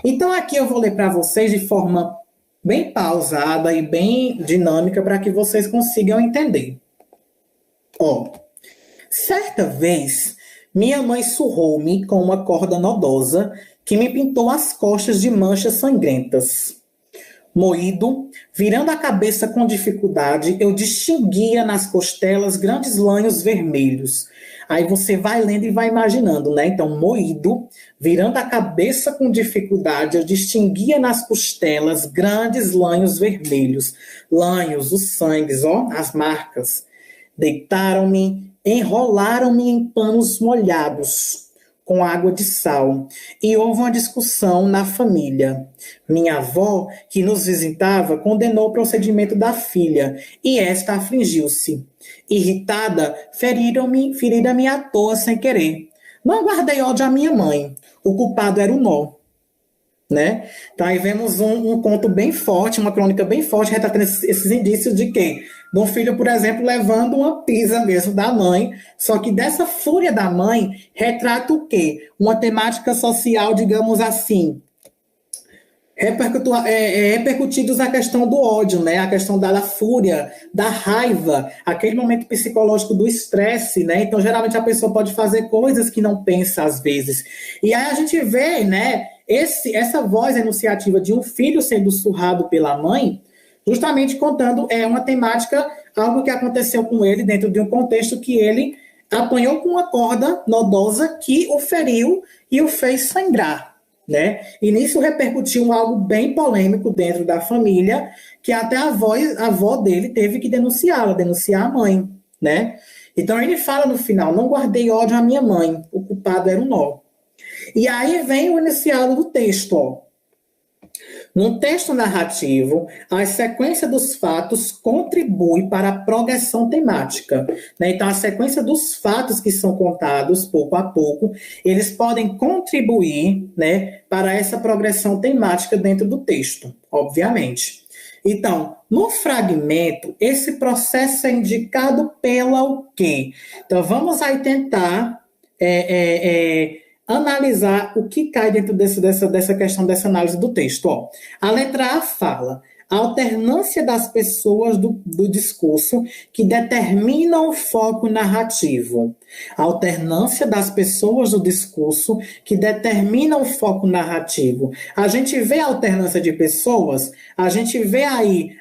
Então, aqui eu vou ler para vocês de forma bem pausada e bem dinâmica para que vocês consigam entender. Ó, certa vez, minha mãe surrou-me com uma corda nodosa que me pintou as costas de manchas sangrentas. Moído, virando a cabeça com dificuldade, eu distinguia nas costelas grandes lanhos vermelhos. Aí você vai lendo e vai imaginando, né? Então, moído, virando a cabeça com dificuldade, eu distinguia nas costelas grandes lanhos vermelhos. Lanhos, os sangues, ó, as marcas. Deitaram-me, enrolaram-me em panos molhados, com água de sal, e houve uma discussão na família. Minha avó, que nos visitava, condenou o procedimento da filha, e esta afligiu-se. Irritada, ferida-me à toa sem querer. Não guardei ódio à minha mãe. O culpado era o nó. Né? Então aí vemos um conto bem forte, uma crônica bem forte, retratando esses indícios de quê? De um filho, por exemplo, levando uma pisa mesmo da mãe, só que dessa fúria da mãe retrata o quê? Uma temática social, digamos assim, repercutidos na questão do ódio, né? A questão da fúria, da raiva, aquele momento psicológico do estresse, né? Então, geralmente, a pessoa pode fazer coisas que não pensa às vezes. E aí a gente vê, né, essa voz enunciativa de um filho sendo surrado pela mãe, justamente contando uma temática, algo que aconteceu com ele dentro de um contexto que ele apanhou com uma corda nodosa que o feriu e o fez sangrar. Né? E nisso repercutiu algo bem polêmico dentro da família, que até a avó dele teve que denunciar a mãe, né? Então ele fala no final, não guardei ódio à minha mãe, o culpado era o nó. E aí vem o iniciado do texto, ó. Num texto narrativo, a sequência dos fatos contribui para a progressão temática, né? Então, a sequência dos fatos que são contados pouco a pouco, eles podem contribuir, né, para essa progressão temática dentro do texto, obviamente. Então, no fragmento, esse processo é indicado pela o quê? Então, vamos aí tentar analisar o que cai dentro dessa questão dessa análise do texto. Ó, a letra A fala a alternância das pessoas do discurso que determinam o foco narrativo. A alternância das pessoas do discurso que determinam o foco narrativo. A gente vê a alternância de pessoas? A gente vê aí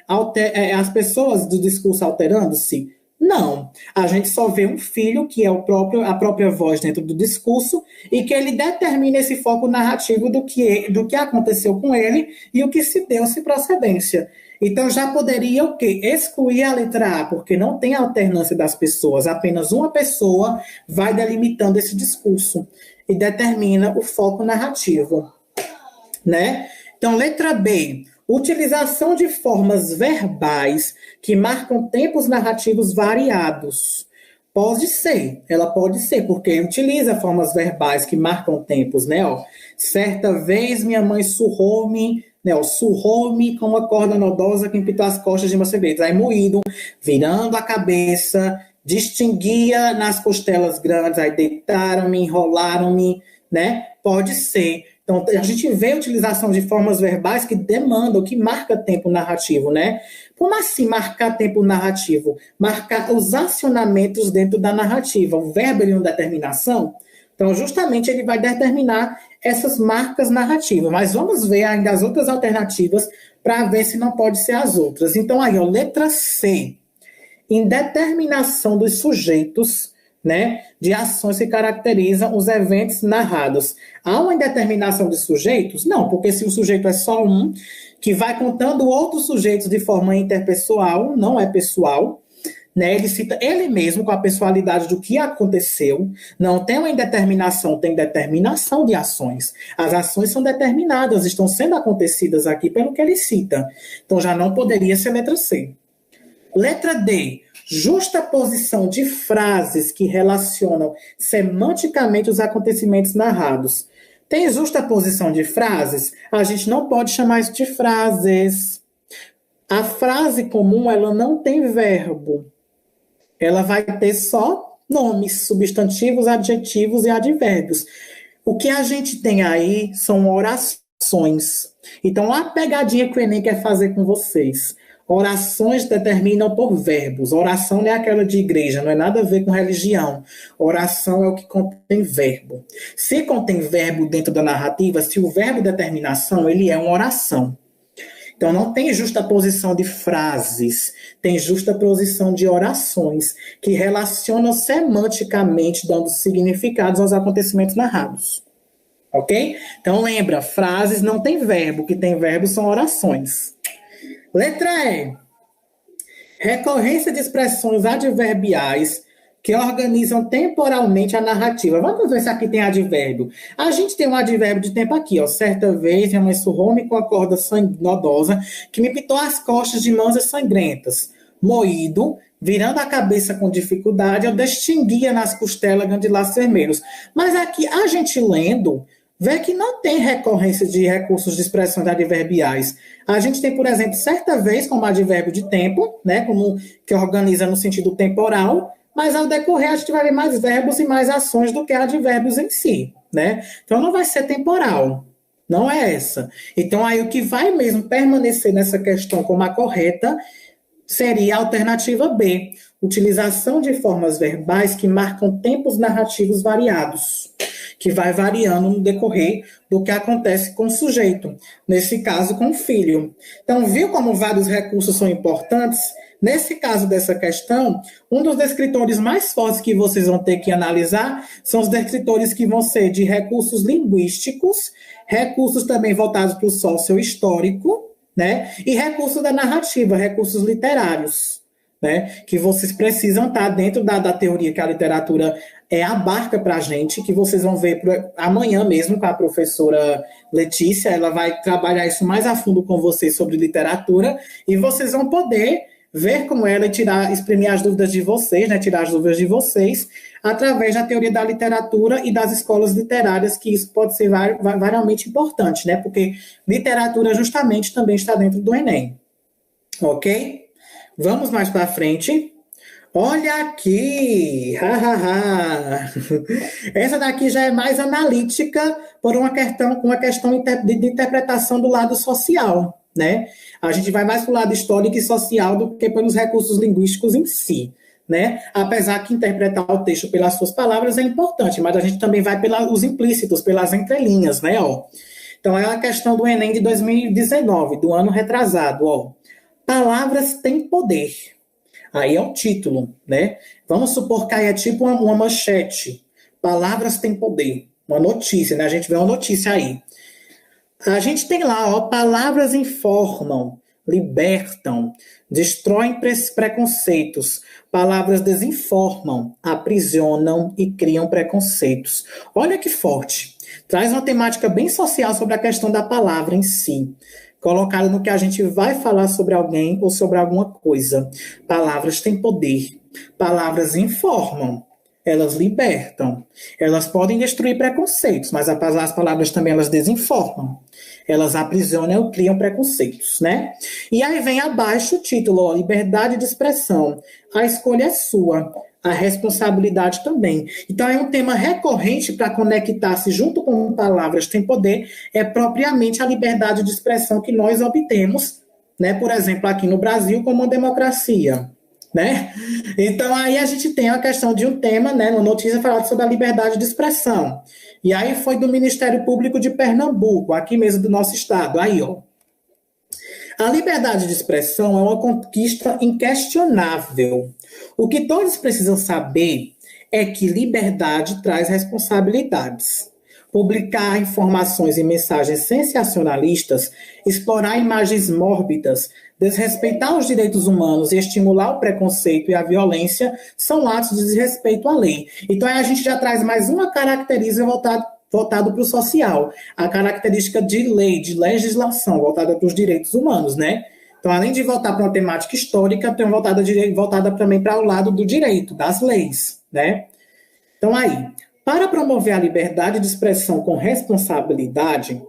as pessoas do discurso alterando-se? Não, a gente só vê um filho que é a própria voz dentro do discurso e que ele determina esse foco narrativo do que aconteceu com ele e o que se deu-se procedência. Então já poderia o quê? Excluir a letra A, porque não tem alternância das pessoas, apenas uma pessoa vai delimitando esse discurso e determina o foco narrativo, né? Então, letra B. Utilização de formas verbais que marcam tempos narrativos variados. Ela pode ser, porque utiliza formas verbais que marcam tempos, né? Ó, certa vez minha mãe surrou-me, né? Ó, surrou-me com uma corda nodosa que empitou as costas de meus bebês. Aí moído, virando a cabeça, distinguia nas costelas grandes, aí deitaram-me, enrolaram-me, né? Pode ser. Então, a gente vê a utilização de formas verbais que demandam, que marca tempo narrativo, né? Como assim marcar tempo narrativo? Marcar os acionamentos dentro da narrativa. O verbo ele não determinação. Então, justamente, ele vai determinar essas marcas narrativas. Mas vamos ver ainda as outras alternativas para ver se não pode ser as outras. Então, aí, ó, letra C. Indeterminação dos sujeitos né, de ações que caracterizam os eventos narrados. Há uma indeterminação de sujeitos? Não, porque se o sujeito é só um, que vai contando outros sujeitos de forma interpessoal, não é pessoal, né? Ele cita ele mesmo com a pessoalidade do que aconteceu. Não tem uma indeterminação, tem determinação de ações. As ações são determinadas, estão sendo acontecidas aqui pelo que ele cita. Então já não poderia ser letra C. Letra D. Justaposição de frases que relacionam semanticamente os acontecimentos narrados. Tem justaposição de frases? A gente não pode chamar isso de frases. A frase comum, ela não tem verbo. Ela vai ter só nomes, substantivos, adjetivos e advérbios. O que a gente tem aí são orações. Então, a pegadinha que o Enem quer fazer com vocês. Orações determinam por verbos. Oração não é aquela de igreja, não é nada a ver com religião. Oração é o que contém verbo. Se contém verbo dentro da narrativa, se o verbo determinação, ele é uma oração. Então, não tem justaposição de frases, tem justaposição de orações, que relacionam semanticamente, dando significados aos acontecimentos narrados. Ok? Então, lembra, frases não tem verbo, o que tem verbo são orações. Letra E. Recorrência de expressões adverbiais que organizam temporalmente a narrativa. Vamos ver se aqui tem advérbio. A gente tem um advérbio de tempo aqui, ó. Certa vez, minha mãe surrou-me com a corda nodosa que me pitou as costas de mãos sangrentas. Moído, virando a cabeça com dificuldade, eu distinguia nas costelas grandes laços vermelhos. Mas aqui, a gente lendo, vê que não tem recorrência de recursos de expressões adverbiais. A gente tem, por exemplo, certa vez como advérbio de tempo, né, como que organiza no sentido temporal, mas ao decorrer a gente vai ver mais verbos e mais ações do que advérbios em si, né? Então não vai ser temporal, não é essa. Então aí o que vai mesmo permanecer nessa questão como a correta seria a alternativa B, utilização de formas verbais que marcam tempos narrativos variados, que vai variando no decorrer do que acontece com o sujeito, nesse caso com o filho. Então, viu como vários recursos são importantes? Nesse caso dessa questão, um dos descritores mais fortes que vocês vão ter que analisar são os descritores que vão ser de recursos linguísticos, recursos também voltados para o sócio-histórico, né? E recursos da narrativa, recursos literários, né? Que vocês precisam estar dentro da teoria que a literatura abarca para a gente, que vocês vão ver amanhã mesmo com a professora Letícia, ela vai trabalhar isso mais a fundo com vocês sobre literatura, e vocês vão poder ver como ela exprimir as dúvidas de vocês, né, tirar as dúvidas de vocês, através da teoria da literatura e das escolas literárias, que isso pode ser variamente importante, né, porque literatura justamente também está dentro do Enem. Ok? Vamos mais para frente. Olha aqui! Essa daqui já é mais analítica por uma questão de interpretação do lado social, né? A gente vai mais para o lado histórico e social do que pelos recursos linguísticos em si, né? Apesar que interpretar o texto pelas suas palavras é importante, mas a gente também vai pelos implícitos, pelas entrelinhas, né? Ó. Então, é a questão do Enem de 2019, do ano retrasado, ó. Palavras têm poder. Aí é o título, né? Vamos supor que aí é tipo uma manchete. Palavras têm poder. Uma notícia, né? A gente vê uma notícia aí. A gente tem lá, ó, palavras informam, libertam, destroem preconceitos. Palavras desinformam, aprisionam e criam preconceitos. Olha que forte. Traz uma temática bem social sobre a questão da palavra em si, colocado no que a gente vai falar sobre alguém ou sobre alguma coisa. Palavras têm poder. Palavras informam. Elas libertam. Elas podem destruir preconceitos, mas as palavras também elas desinformam. Elas aprisionam ou criam preconceitos, né? E aí vem abaixo o título, ó, liberdade de expressão. A escolha é sua. A responsabilidade também. Então, é um tema recorrente para conectar-se junto com palavras têm poder, é propriamente a liberdade de expressão que nós obtemos, né? Por exemplo, aqui no Brasil, como uma democracia, né? Então, aí a gente tem a questão de um tema, né? Uma notícia falada sobre a liberdade de expressão. E aí foi do Ministério Público de Pernambuco, aqui mesmo do nosso estado. Aí, ó. A liberdade de expressão é uma conquista inquestionável. O que todos precisam saber é que liberdade traz responsabilidades. Publicar informações e mensagens sensacionalistas, explorar imagens mórbidas, desrespeitar os direitos humanos e estimular o preconceito e a violência são atos de desrespeito à lei. Então, aí a gente já traz mais uma característica voltado para o social, a característica de lei, de legislação, voltada para os direitos humanos, né? Então, além de voltar para uma temática histórica, tem voltada também para o lado do direito, das leis, né? Então, aí, para promover a liberdade de expressão com responsabilidade,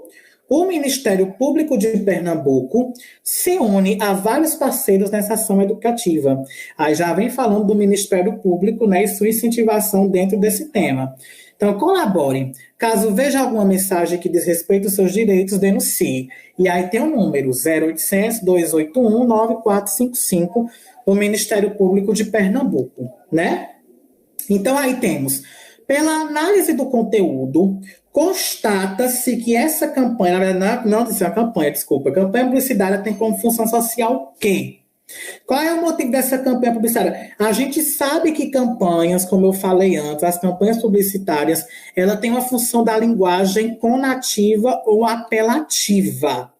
o Ministério Público de Pernambuco se une a vários parceiros nessa ação educativa. Aí já vem falando do Ministério Público, né, e sua incentivação dentro desse tema. Então, colabore. Caso veja alguma mensagem que diz respeito aos seus direitos, denuncie. E aí tem o número 0800-281-9455 do Ministério Público de Pernambuco, né? Então, aí temos, pela análise do conteúdo, constata-se que essa campanha, na verdade, não é uma campanha, desculpa, a campanha publicitária tem como função social o quê? Qual é o motivo dessa campanha publicitária? A gente sabe que campanhas, como eu falei antes, as campanhas publicitárias, ela tem uma função da linguagem conativa ou apelativa,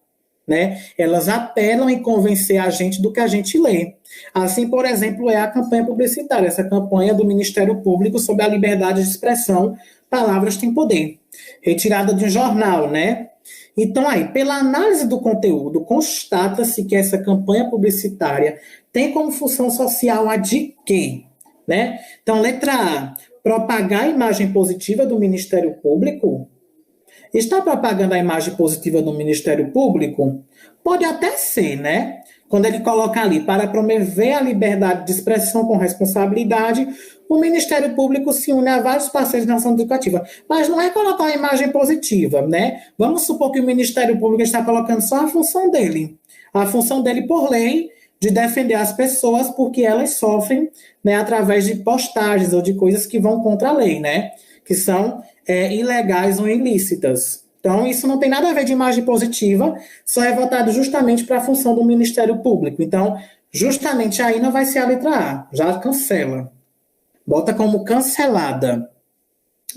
né? Elas apelam em convencer a gente do que a gente lê. Assim, por exemplo, é a campanha publicitária, essa campanha do Ministério Público sobre a liberdade de expressão, palavras têm poder, retirada de um jornal, né? Então, aí, pela análise do conteúdo, constata-se que essa campanha publicitária tem como função social a de quê? Né? Então, letra A, propagar a imagem positiva do Ministério Público. Está propagando a imagem positiva do Ministério Público? Pode até ser, né? Quando ele coloca ali, para promover a liberdade de expressão com responsabilidade, o Ministério Público se une a vários parceiros na ação educativa. Mas não é colocar uma imagem positiva, né? Vamos supor que o Ministério Público está colocando só a função dele. A função dele, por lei, de defender as pessoas porque elas sofrem, né, através de postagens ou de coisas que vão contra a lei, né? Que são ilegais ou ilícitas. Então, isso não tem nada a ver de imagem positiva, só é voltado justamente para a função do Ministério Público. Então, justamente aí não vai ser a letra A, já cancela. Bota como cancelada.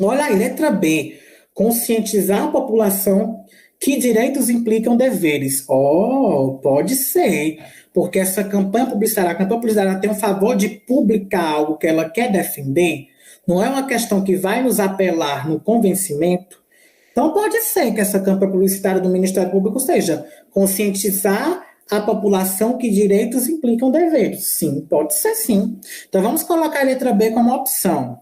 Olha aí, letra B, conscientizar a população que direitos implicam deveres. Pode ser, porque essa campanha publicitária, a campanha publicitária tem o favor de publicar algo que ela quer defender, não é uma questão que vai nos apelar no convencimento. Então, pode ser que essa campanha publicitária do Ministério Público seja conscientizar a população que direitos implicam deveres. Sim, pode ser sim. Então, vamos colocar a letra B como opção.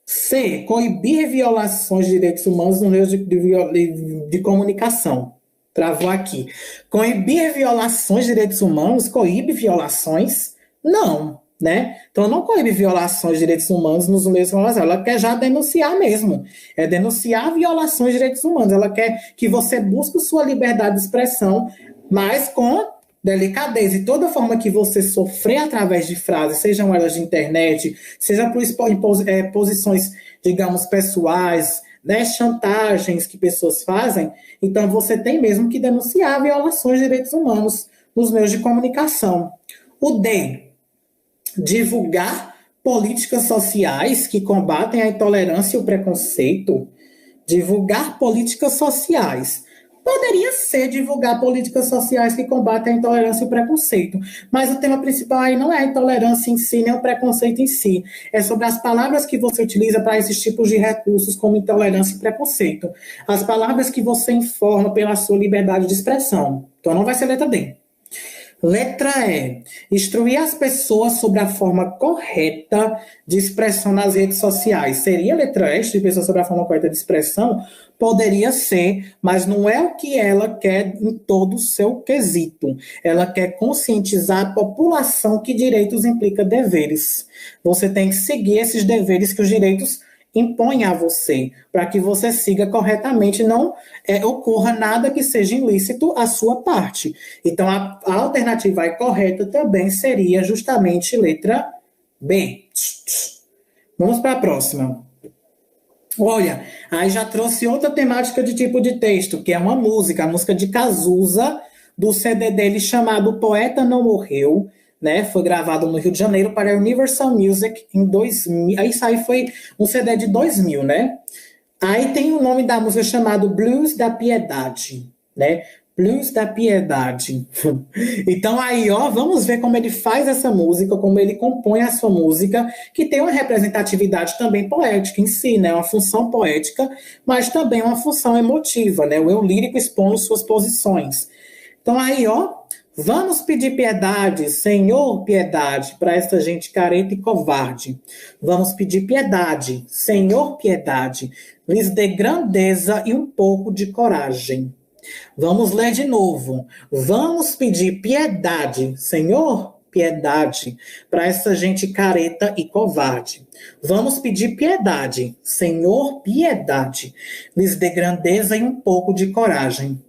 C, coibir violações de direitos humanos nos meios de comunicação. Travou aqui. Coibir violações de direitos humanos, coíbe violações? Não. Né? Então, não coíbe violações de direitos humanos nos meios de comunicação. Ela quer já denunciar mesmo. É denunciar violações de direitos humanos. Ela quer que você busque sua liberdade de expressão, mas com delicadeza. E toda forma que você sofrer através de frases, sejam elas de internet, seja por posições, digamos, pessoais, né, chantagens que pessoas fazem, então você tem mesmo que denunciar violações de direitos humanos nos meios de comunicação. O D, divulgar políticas sociais que combatem a intolerância e o preconceito. Divulgar políticas sociais. Poderia ser divulgar políticas sociais que combatem a intolerância e o preconceito, mas o tema principal aí não é a intolerância em si, nem o preconceito em si. É sobre as palavras que você utiliza para esses tipos de recursos, como intolerância e preconceito. As palavras que você informa pela sua liberdade de expressão. Então não vai ser letra D. Letra E, instruir as pessoas sobre a forma correta de expressão nas redes sociais. Seria a letra E, instruir pessoas sobre a forma correta de expressão? Poderia ser, mas não é o que ela quer em todo o seu quesito. Ela quer conscientizar a população que direitos implica deveres. Você tem que seguir esses deveres que os direitos impõe a você, para que você siga corretamente, não ocorra nada que seja ilícito à sua parte. Então, a alternativa correta também seria justamente letra B. Vamos para a próxima. Olha, aí já trouxe outra temática de tipo de texto, que é uma música, a música de Cazuza, do CD dele chamado Poeta Não Morreu, né? Foi gravado no Rio de Janeiro para a Universal Music em 2000. Isso aí foi um CD de 2000, né? Aí tem o nome da música chamado Blues da Piedade, né? Blues da Piedade. Então aí, ó, vamos ver como ele faz essa música, como ele compõe a sua música, que tem uma representatividade também poética em si, né? Uma função poética, mas também uma função emotiva, né? O eu lírico expondo suas posições. Então aí, ó, vamos pedir piedade, Senhor, piedade, para essa gente careta e covarde. Vamos pedir piedade, Senhor, piedade, lhes dê grandeza e um pouco de coragem. Vamos ler de novo. Vamos pedir piedade, Senhor, piedade, para essa gente careta e covarde. Vamos pedir piedade, Senhor, piedade, lhes dê grandeza e um pouco de coragem.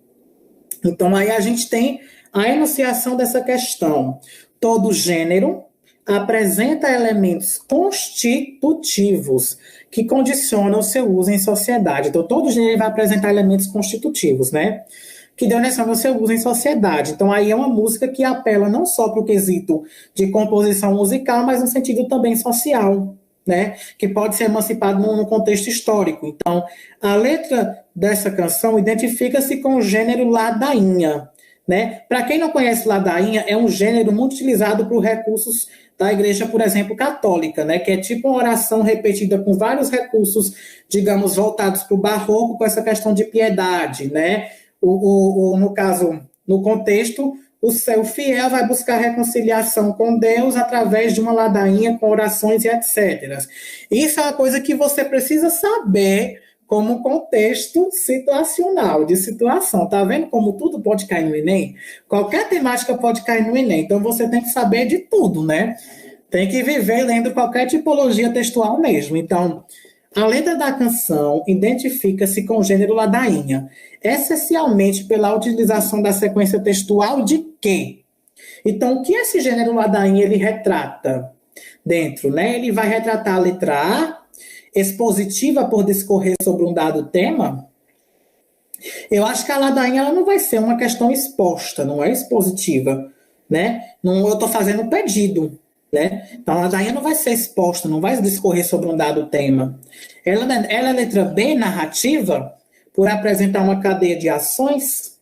Então, aí a gente tem a enunciação dessa questão. Todo gênero apresenta elementos constitutivos que condicionam o seu uso em sociedade. Então, todo gênero vai apresentar elementos constitutivos, né? Que direcionam o seu uso em sociedade. Então, aí é uma música que apela não só para o quesito de composição musical, mas no sentido também social, né? Que pode ser emancipado num contexto histórico. Então, a letra dessa canção identifica-se com o gênero ladainha, né? Para quem não conhece ladainha, é um gênero muito utilizado por recursos da igreja, por exemplo, católica, né? Que é tipo uma oração repetida com vários recursos, digamos, voltados para o barroco, com essa questão de piedade, né? No caso, no contexto, o seu fiel vai buscar reconciliação com Deus através de uma ladainha com orações e etc. Isso é uma coisa que você precisa saber como contexto situacional, de situação. Tá vendo como tudo pode cair no Enem? Qualquer temática pode cair no Enem, então você tem que saber de tudo, né? Tem que viver lendo qualquer tipologia textual mesmo. Então, a letra da canção identifica-se com o gênero ladainha, essencialmente pela utilização da sequência textual de quê? Então, o que esse gênero ladainha ele retrata dentro, né? Ele vai retratar a letra A, expositiva por discorrer sobre um dado tema. Eu acho que a ladainha ela não vai ser uma questão exposta, não é expositiva, né? Não, eu estou fazendo um pedido, né? Então a ladainha não vai ser exposta, não vai discorrer sobre um dado tema. Ela é letra B, narrativa, por apresentar uma cadeia de ações.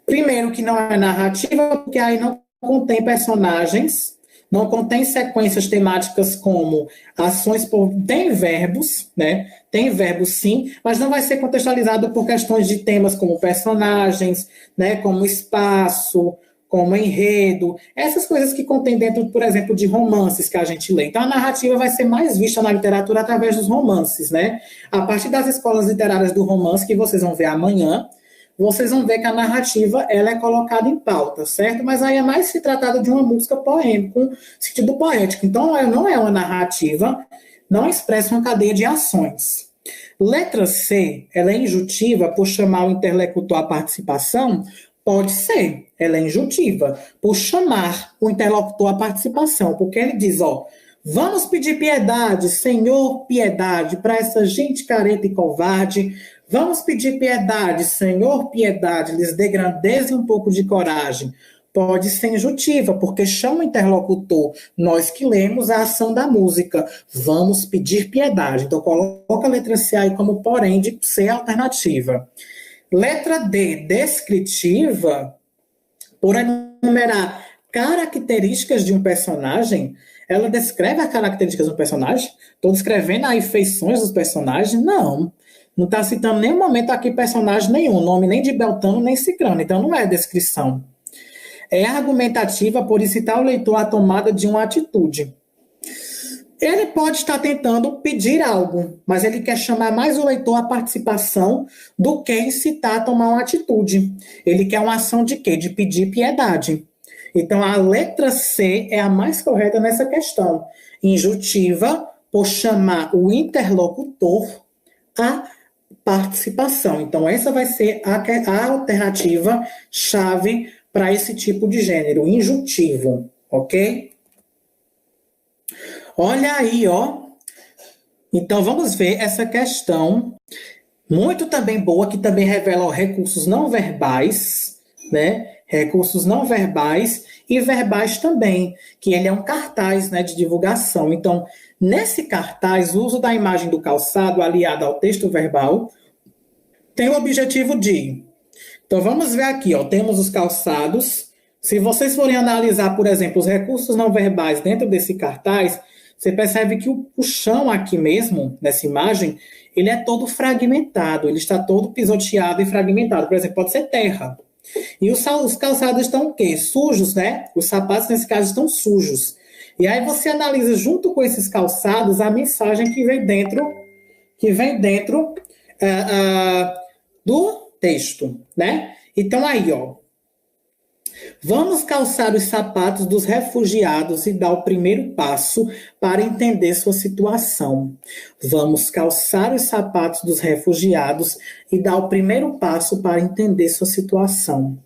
Primeiro que não é narrativa, porque aí não contém personagens, não contém sequências temáticas como ações por... Tem verbos, né? Tem verbos sim, mas não vai ser contextualizado por questões de temas como personagens, né? Como espaço, como enredo, essas coisas que contém dentro, por exemplo, de romances que a gente lê. Então a narrativa vai ser mais vista na literatura através dos romances, né? A partir das escolas literárias do romance, que vocês vão ver amanhã, vocês vão ver que a narrativa ela é colocada em pauta, certo? Mas aí é mais se tratado de uma música poémica, com sentido poético. Então, ela não é uma narrativa, não expressa uma cadeia de ações. Letra C, ela é injutiva por chamar o interlocutor à participação? Pode ser, ela é injutiva por chamar o interlocutor à participação, porque ele diz, ó, vamos pedir piedade, Senhor, piedade, para essa gente careta e covarde. Vamos pedir piedade, Senhor, piedade, lhes dê grandeza e um pouco de coragem. Pode ser injutiva, porque chama o interlocutor. Nós que lemos a ação da música. Vamos pedir piedade. Então, coloca a letra C aí como porém de ser alternativa. Letra D, descritiva, por enumerar características de um personagem, ela descreve as características do personagem? Estou descrevendo as feições dos personagens? Não. Não está citando em nenhum momento aqui personagem nenhum, nome nem de Beltrano nem Cicrano, então não é descrição. É argumentativa por incitar o leitor à tomada de uma atitude. Ele pode estar tentando pedir algo, mas ele quer chamar mais o leitor à participação do que incitar a tomar uma atitude. Ele quer uma ação de quê? De pedir piedade. Então a letra C é a mais correta nessa questão. Injutiva por chamar o interlocutor à participação. Então, essa vai ser a alternativa chave para esse tipo de gênero, injuntivo, ok? Olha aí, ó. Então, vamos ver essa questão, muito também boa, que também revela ó, recursos não verbais, né? recursos não verbais e verbais também, que ele é um cartaz, né, de divulgação. Então, nesse cartaz, o uso da imagem do calçado aliado ao texto verbal tem o objetivo de... Então, vamos ver aqui, ó, temos os calçados. Se vocês forem analisar, por exemplo, os recursos não verbais dentro desse cartaz, você percebe que o chão aqui mesmo, nessa imagem, ele é todo fragmentado, ele está todo pisoteado e fragmentado. Por exemplo, pode ser terra. E os calçados estão o quê? Sujos, né? Os sapatos, nesse caso, estão sujos. E aí você analisa junto com esses calçados a mensagem que vem dentro do texto, né? Então aí, ó. Vamos calçar os sapatos dos refugiados e dar o primeiro passo para entender sua situação. Vamos calçar os sapatos dos refugiados e dar o primeiro passo para entender sua situação.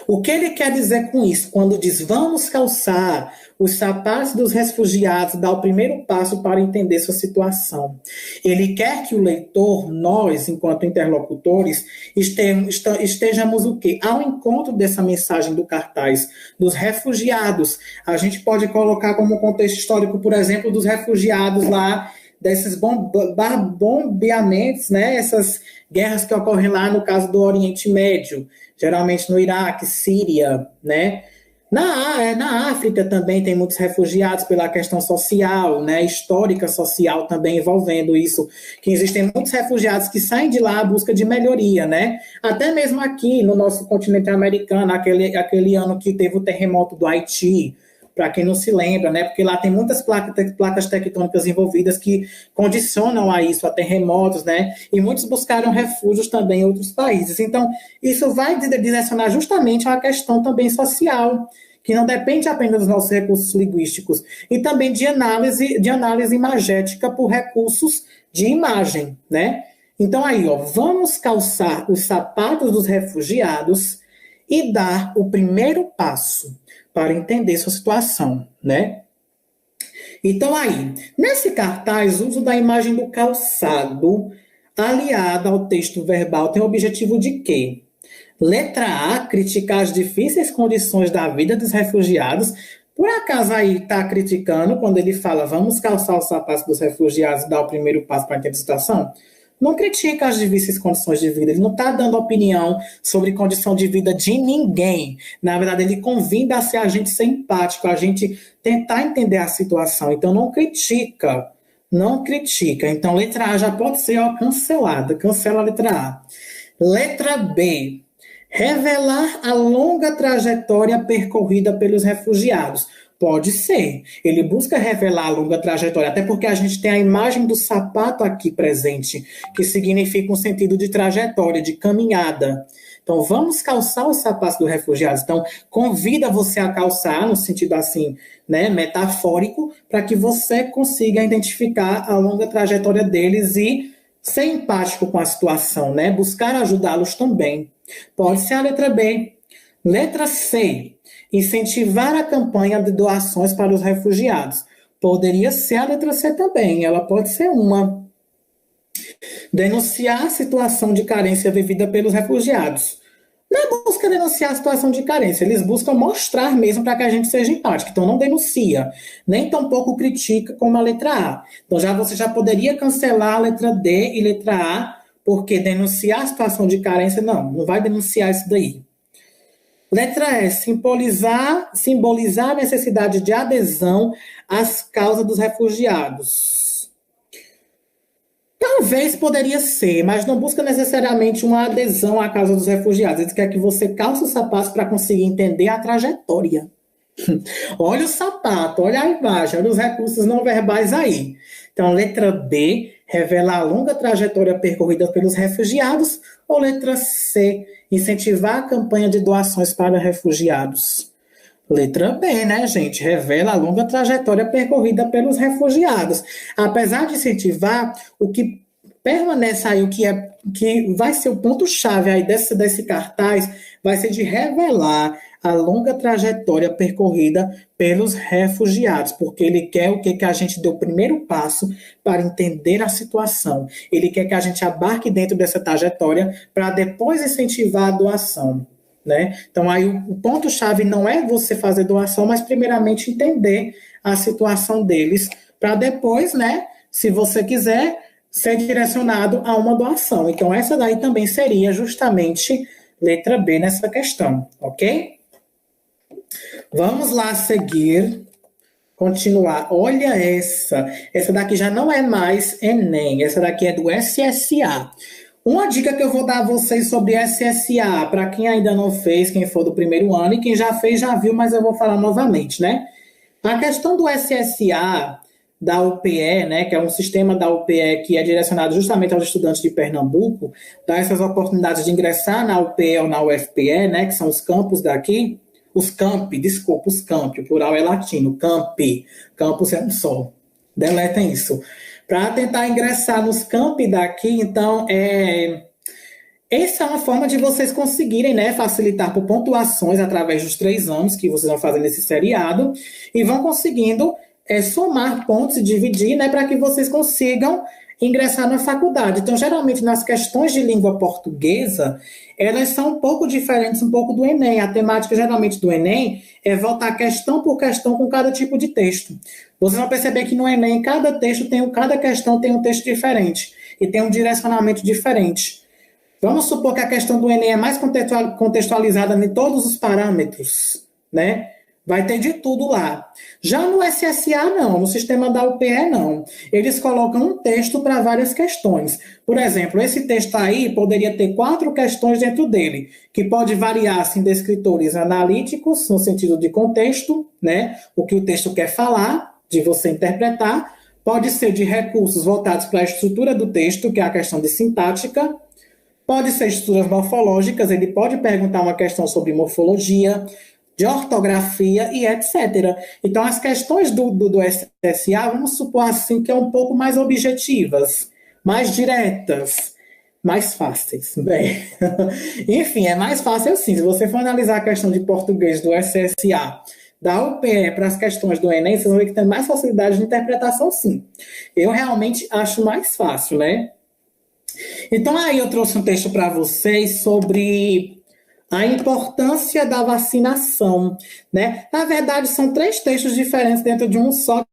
O que ele quer dizer com isso? Quando diz vamos calçar os sapatos dos refugiados, dar o primeiro passo para entender sua situação. Ele quer que o leitor, nós, enquanto interlocutores, estejamos o quê? Ao encontro dessa mensagem do cartaz dos refugiados. A gente pode colocar como contexto histórico, por exemplo, dos refugiados lá, desses bombeamentos, né? Essas guerras que ocorrem lá no caso do Oriente Médio, geralmente no Iraque, Síria, né? Na África também tem muitos refugiados pela questão social, né? Histórica, social também envolvendo isso, que existem muitos refugiados que saem de lá à busca de melhoria, né? Até mesmo aqui no nosso continente americano, aquele ano que teve o terremoto do Haiti, para quem não se lembra, né? Porque lá tem muitas placas tectônicas envolvidas que condicionam a isso, a terremotos, né? E muitos buscaram refúgios também em outros países. Então, isso vai direcionar justamente a uma questão também social, que não depende apenas dos nossos recursos linguísticos, e também de análise imagética por recursos de imagem, né? Então, aí, ó, vamos calçar os sapatos dos refugiados e dar o primeiro passo para entender sua situação, né? Então aí, nesse cartaz, o uso da imagem do calçado aliada ao texto verbal tem o objetivo de quê? Letra A, criticar as difíceis condições da vida dos refugiados. Por acaso aí está criticando quando ele fala vamos calçar os sapatos dos refugiados e dar o primeiro passo para entender a situação? Não critica as difíceis condições de vida, ele não está dando opinião sobre condição de vida de ninguém. Na verdade, ele convida a gente ser empático, a gente tentar entender a situação. Então, não critica. Então, letra A já pode ser cancelada, cancela a letra A. Letra B, revelar a longa trajetória percorrida pelos refugiados. Pode ser. Ele busca revelar a longa trajetória, até porque a gente tem a imagem do sapato aqui presente, que significa um sentido de trajetória, de caminhada. Então, vamos calçar os sapatos dos refugiados. Então, convida você a calçar, no sentido assim, né, metafórico, para que você consiga identificar a longa trajetória deles e ser empático com a situação, né? Buscar ajudá-los também. Pode ser a letra B. Letra C. Incentivar a campanha de doações para os refugiados. Poderia ser a letra C também, ela pode ser uma. Denunciar a situação de carência vivida pelos refugiados. Não busca denunciar a situação de carência, eles buscam mostrar mesmo para que a gente seja empático. Então não denuncia, nem tampouco critica como a letra A. Então você já poderia cancelar a letra D e letra A, porque denunciar a situação de carência, não vai denunciar isso daí. Letra E, simbolizar a necessidade de adesão às causas dos refugiados. Talvez poderia ser, mas não busca necessariamente uma adesão à causa dos refugiados. Ele quer que você calce os sapatos para conseguir entender a trajetória. Olha o sapato, olha a imagem, olha os recursos não verbais aí. Então, letra B, revelar a longa trajetória percorrida pelos refugiados. Ou letra C, incentivar a campanha de doações para refugiados. Letra B, né, gente? Revela a longa trajetória percorrida pelos refugiados. Apesar de incentivar, o que permanece aí, que vai ser o ponto-chave aí desse cartaz, vai ser de revelar a longa trajetória percorrida pelos refugiados, porque ele quer o que a gente dê o primeiro passo para entender a situação. Ele quer que a gente abarque dentro dessa trajetória para depois incentivar a doação. né? Então, aí o ponto-chave não é você fazer doação, mas primeiramente entender a situação deles, para depois, né, se você quiser, ser direcionado a uma doação. Então, essa daí também seria justamente letra B nessa questão, ok? Vamos lá seguir, continuar. Olha essa daqui já não é mais Enem, essa daqui é do SSA. Uma dica que eu vou dar a vocês sobre SSA, para quem ainda não fez, quem for do primeiro ano, e quem já fez já viu, mas eu vou falar novamente, né? A questão do SSA da UPE, né, que é um sistema da UPE que é direcionado justamente aos estudantes de Pernambuco, dá essas oportunidades de ingressar na UPE ou na UFPE, né, que são os campos daqui, os campi, desculpa, os campi, o plural é latino, campi, campus é um só, deletem isso. Para tentar ingressar nos campi daqui, então, essa é uma forma de vocês conseguirem, né, facilitar por pontuações através dos 3 anos que vocês vão fazer nesse seriado e vão conseguindo somar pontos e dividir, né, para que vocês consigam ingressar na faculdade. Então, geralmente, nas questões de língua portuguesa, elas são um pouco diferentes um pouco do Enem. A temática, geralmente, do Enem é voltar questão por questão com cada tipo de texto. Vocês vão perceber que no Enem, cada questão tem um texto diferente e tem um direcionamento diferente. Vamos supor que a questão do Enem é mais contextualizada em todos os parâmetros, né? Vai ter de tudo lá. Já no SSA, não. No sistema da UPE, não. Eles colocam um texto para várias questões. Por exemplo, esse texto aí poderia ter 4 questões dentro dele, que pode variar assim, de escritores analíticos, no sentido de contexto, né? O que o texto quer falar, de você interpretar. Pode ser de recursos voltados para a estrutura do texto, que é a questão de sintática. Pode ser estruturas morfológicas, ele pode perguntar uma questão sobre morfologia, de ortografia e etc. Então, as questões do SSA, vamos supor assim, que é um pouco mais objetivas, mais diretas, mais fáceis. Bem, enfim, é mais fácil assim. Se você for analisar a questão de português do SSA, da UPE para as questões do Enem, vocês vão ver que tem mais facilidade de interpretação, sim. Eu realmente acho mais fácil, né? Então, aí eu trouxe um texto para vocês sobre a importância da vacinação, né? Na verdade, são 3 textos diferentes dentro de um só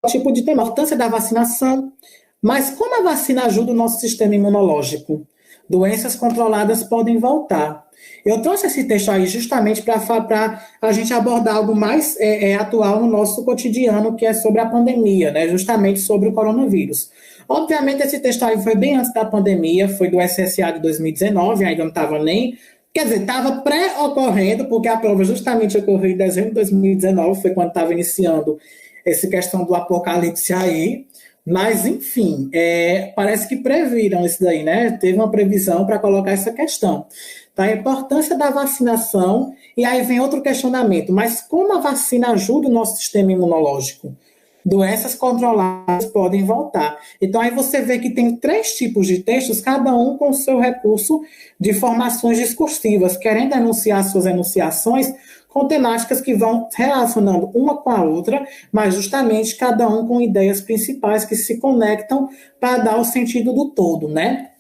tipo de tema. A importância da vacinação, mas como a vacina ajuda o nosso sistema imunológico? Doenças controladas podem voltar. Eu trouxe esse texto aí justamente para a gente abordar algo mais atual no nosso cotidiano, que é sobre a pandemia, né? Justamente sobre o coronavírus. Obviamente, esse texto aí foi bem antes da pandemia, foi do SSA de 2019, ainda não estava nem... Quer dizer, estava pré-ocorrendo, porque a prova justamente ocorreu em dezembro de 2019, foi quando estava iniciando essa questão do apocalipse aí. Mas, enfim, parece que previram isso daí, né? Teve uma previsão para colocar essa questão. Então, a importância da vacinação, e aí vem outro questionamento, mas como a vacina ajuda o nosso sistema imunológico? Doenças controladas podem voltar. Então, aí você vê que tem 3 tipos de textos, cada um com o seu recurso de formações discursivas, querendo enunciar suas enunciações com temáticas que vão relacionando uma com a outra, mas justamente cada um com ideias principais que se conectam para dar o sentido do todo, né?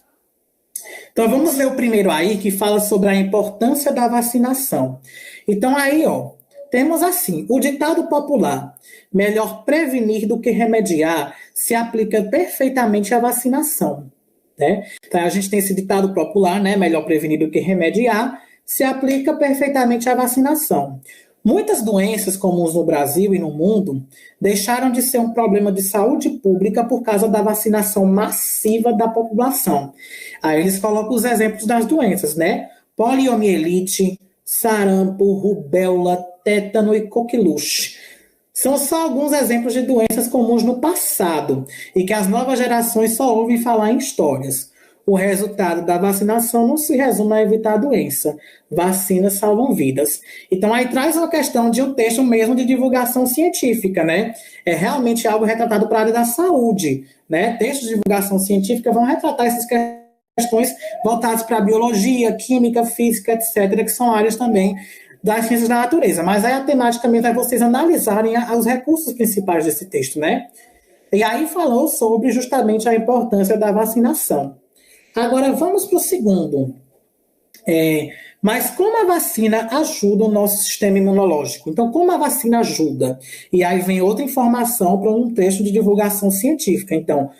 Então, vamos ver o primeiro aí, que fala sobre a importância da vacinação. Então, aí, ó, temos assim, o ditado popular, melhor prevenir do que remediar, se aplica perfeitamente à vacinação, né? Então, a gente tem esse ditado popular, né, melhor prevenir do que remediar, se aplica perfeitamente à vacinação. Muitas doenças comuns no Brasil e no mundo deixaram de ser um problema de saúde pública por causa da vacinação massiva da população. Aí eles colocam os exemplos das doenças, né? Poliomielite, sarampo, rubéola, tétano e coqueluche. São só alguns exemplos de doenças comuns no passado e que as novas gerações só ouvem falar em histórias. O resultado da vacinação não se resume a evitar a doença. Vacinas salvam vidas. Então, aí traz uma questão de um texto mesmo de divulgação científica, né? É realmente algo retratado para a área da saúde, né? Textos de divulgação científica vão retratar essas questões voltadas para a biologia, química, física, etc., que são áreas também das ciências da natureza. Mas aí a temática mesmo é vocês analisarem os recursos principais desse texto, né? E aí falou sobre justamente a importância da vacinação. Agora, vamos para o segundo. Mas como a vacina ajuda o nosso sistema imunológico? Então, como a vacina ajuda? E aí vem outra informação para um texto de divulgação científica. Então,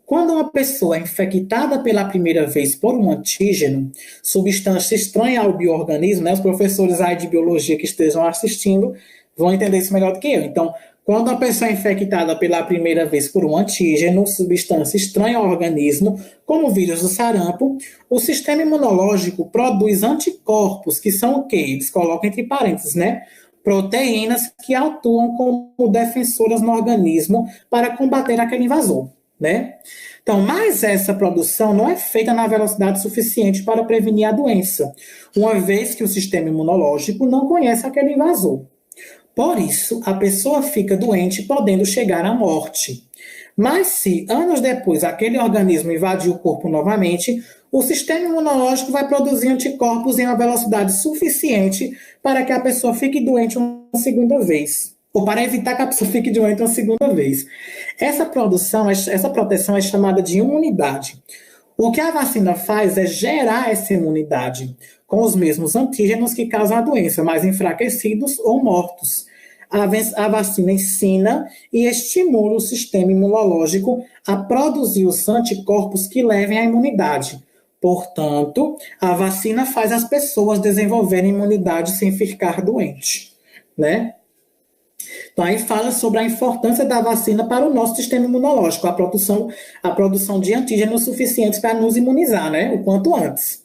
quando uma pessoa é infectada pela primeira vez por um antígeno, substância estranha ao bioorganismo, né? Os professores aí de biologia que estejam assistindo vão entender isso melhor do que eu. Então, quando a pessoa é infectada pela primeira vez por um antígeno, substância estranha ao organismo, como o vírus do sarampo, o sistema imunológico produz anticorpos, que são o quê? Eles colocam entre parênteses, né? Proteínas que atuam como defensoras no organismo para combater aquele invasor, né? Então, mas essa produção não é feita na velocidade suficiente para prevenir a doença, uma vez que o sistema imunológico não conhece aquele invasor. Por isso, a pessoa fica doente, podendo chegar à morte. Mas se, anos depois, aquele organismo invadir o corpo novamente, o sistema imunológico vai produzir anticorpos em uma velocidade suficiente para que a pessoa fique doente uma segunda vez. Ou para evitar que a pessoa fique doente uma segunda vez. Essa proteção é chamada de imunidade. O que a vacina faz é gerar essa imunidade, com os mesmos antígenos que causam a doença, mas enfraquecidos ou mortos. A vacina ensina e estimula o sistema imunológico a produzir os anticorpos que levem à imunidade. Portanto, a vacina faz as pessoas desenvolverem imunidade sem ficar doente, né? Então, aí fala sobre a importância da vacina para o nosso sistema imunológico, a produção de antígenos suficientes para nos imunizar, né? O quanto antes.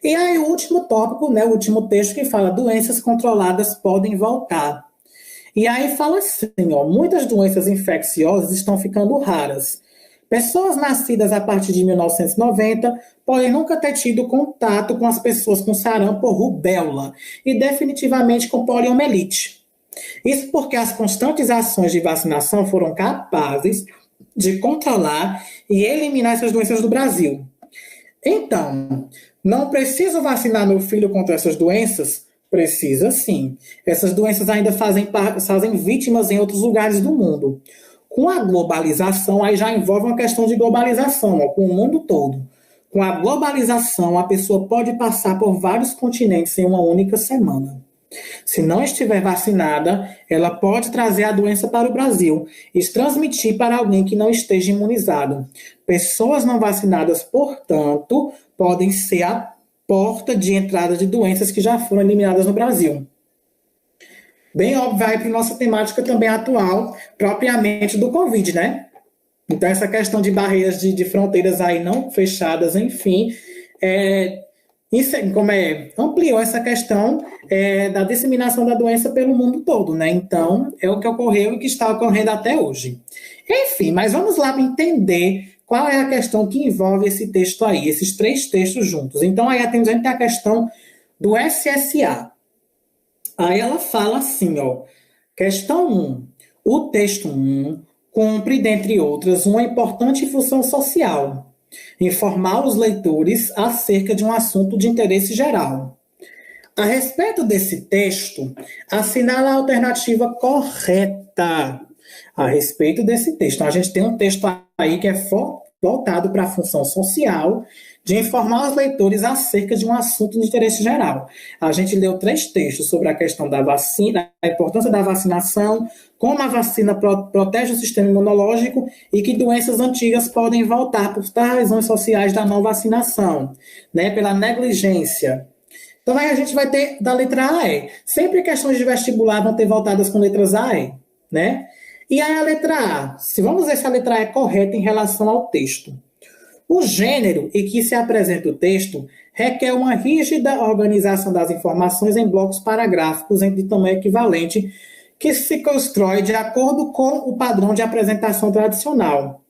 E aí, o último tópico, né? O último texto que fala: doenças controladas podem voltar. E aí fala assim, ó, muitas doenças infecciosas estão ficando raras. Pessoas nascidas a partir de 1990 podem nunca ter tido contato com as pessoas com sarampo ou rubéola e definitivamente com poliomielite. Isso porque as constantes ações de vacinação foram capazes de controlar e eliminar essas doenças do Brasil. Então, não preciso vacinar meu filho contra essas doenças? Precisa sim. Essas doenças ainda fazem vítimas em outros lugares do mundo. Com a globalização, aí já envolve uma questão de globalização, ó, com o mundo todo. Com a globalização, a pessoa pode passar por vários continentes em uma única semana. Se não estiver vacinada, ela pode trazer a doença para o Brasil e transmitir para alguém que não esteja imunizado. Pessoas não vacinadas, portanto, podem ser a porta de entrada de doenças que já foram eliminadas no Brasil. Bem óbvio, vai para a nossa temática também atual, propriamente do Covid, né? Então, essa questão de barreiras de fronteiras aí não fechadas, enfim, ampliou essa questão da disseminação da doença pelo mundo todo, né? Então, é o que ocorreu e que está ocorrendo até hoje. Enfim, mas vamos lá entender qual é a questão que envolve esse texto aí, esses três textos juntos. Então, aí a gente tem a questão do SSA. Aí ela fala assim, ó, questão 1. O texto 1 cumpre, dentre outras, uma importante função social: informar os leitores acerca de um assunto de interesse geral. A respeito desse texto, assinala a alternativa correta a respeito desse texto. Então, a gente tem um texto aí que é voltado para a função social de informar os leitores acerca de um assunto de interesse geral. A gente leu 3 textos sobre a questão da vacina, a importância da vacinação, como a vacina protege o sistema imunológico e que doenças antigas podem voltar por tais razões sociais da não vacinação, né, pela negligência. Então aí a gente vai ter da letra A e. Sempre questões de vestibular vão ter voltadas com letras A e, né? E aí a letra A, vamos ver se a letra A é correta em relação ao texto. O gênero em que se apresenta o texto requer uma rígida organização das informações em blocos paragráficos de tamanho equivalente, que se constrói de acordo com o padrão de apresentação tradicional.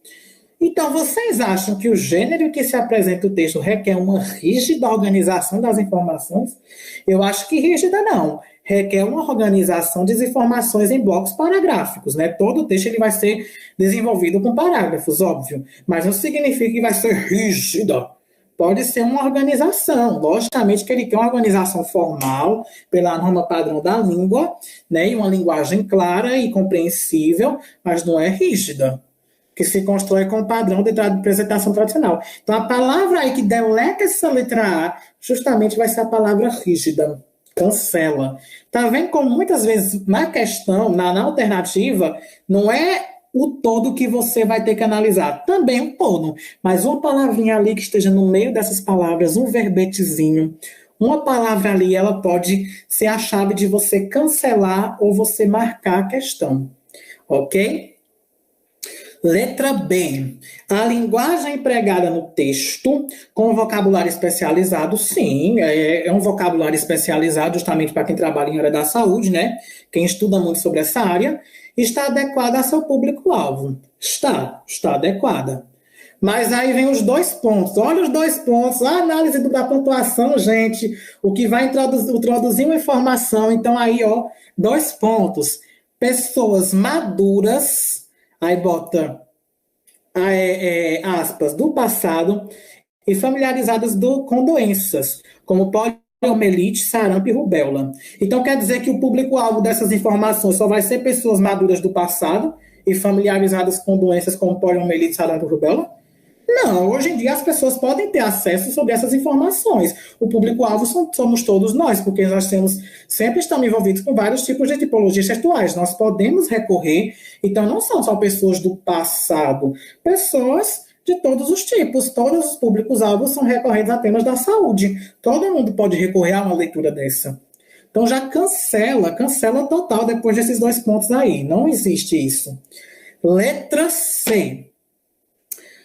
Então, vocês acham que o gênero em que se apresenta o texto requer uma rígida organização das informações? Eu acho que rígida não. Requer uma organização das informações em blocos paragráficos, né? Todo o texto ele vai ser desenvolvido com parágrafos, óbvio, mas não significa que vai ser rígida. Pode ser uma organização, logicamente que ele quer uma organização formal, pela norma padrão da língua, né? E uma linguagem clara e compreensível, mas não é rígida. O que se constrói com o padrão de apresentação tradicional. Então, a palavra aí que deleta essa letra A, justamente vai ser a palavra rígida. Cancela. Tá vendo como muitas vezes na questão, na alternativa, não é o todo que você vai ter que analisar. Também o todo, mas uma palavrinha ali que esteja no meio dessas palavras, um verbetezinho, uma palavra ali, ela pode ser a chave de você cancelar ou você marcar a questão. Ok? Letra B. A linguagem empregada no texto com vocabulário especializado, sim, é um vocabulário especializado justamente para quem trabalha em área da saúde, né? Quem estuda muito sobre essa área, está adequada a seu público-alvo. Está adequada. Mas aí vem os 2 pontos. Olha os 2 pontos. A análise da pontuação, gente, o que vai introduzir uma informação. Então aí, 2 pontos. Pessoas maduras, aí bota aspas, do passado e familiarizadas com doenças, como poliomielite, sarampo e rubéola. Então quer dizer que o público-alvo dessas informações só vai ser pessoas maduras do passado e familiarizadas com doenças como poliomielite, sarampo e rubéola? Não, hoje em dia as pessoas podem ter acesso sobre essas informações. O público-alvo somos todos nós, porque nós sempre estamos envolvidos com vários tipos de tipologias textuais. Nós podemos recorrer, então não são só pessoas do passado, pessoas de todos os tipos, todos os públicos-alvos são recorrentes a temas da saúde. Todo mundo pode recorrer a uma leitura dessa. Então já cancela total depois desses 2 pontos aí. Não existe isso. Letra C.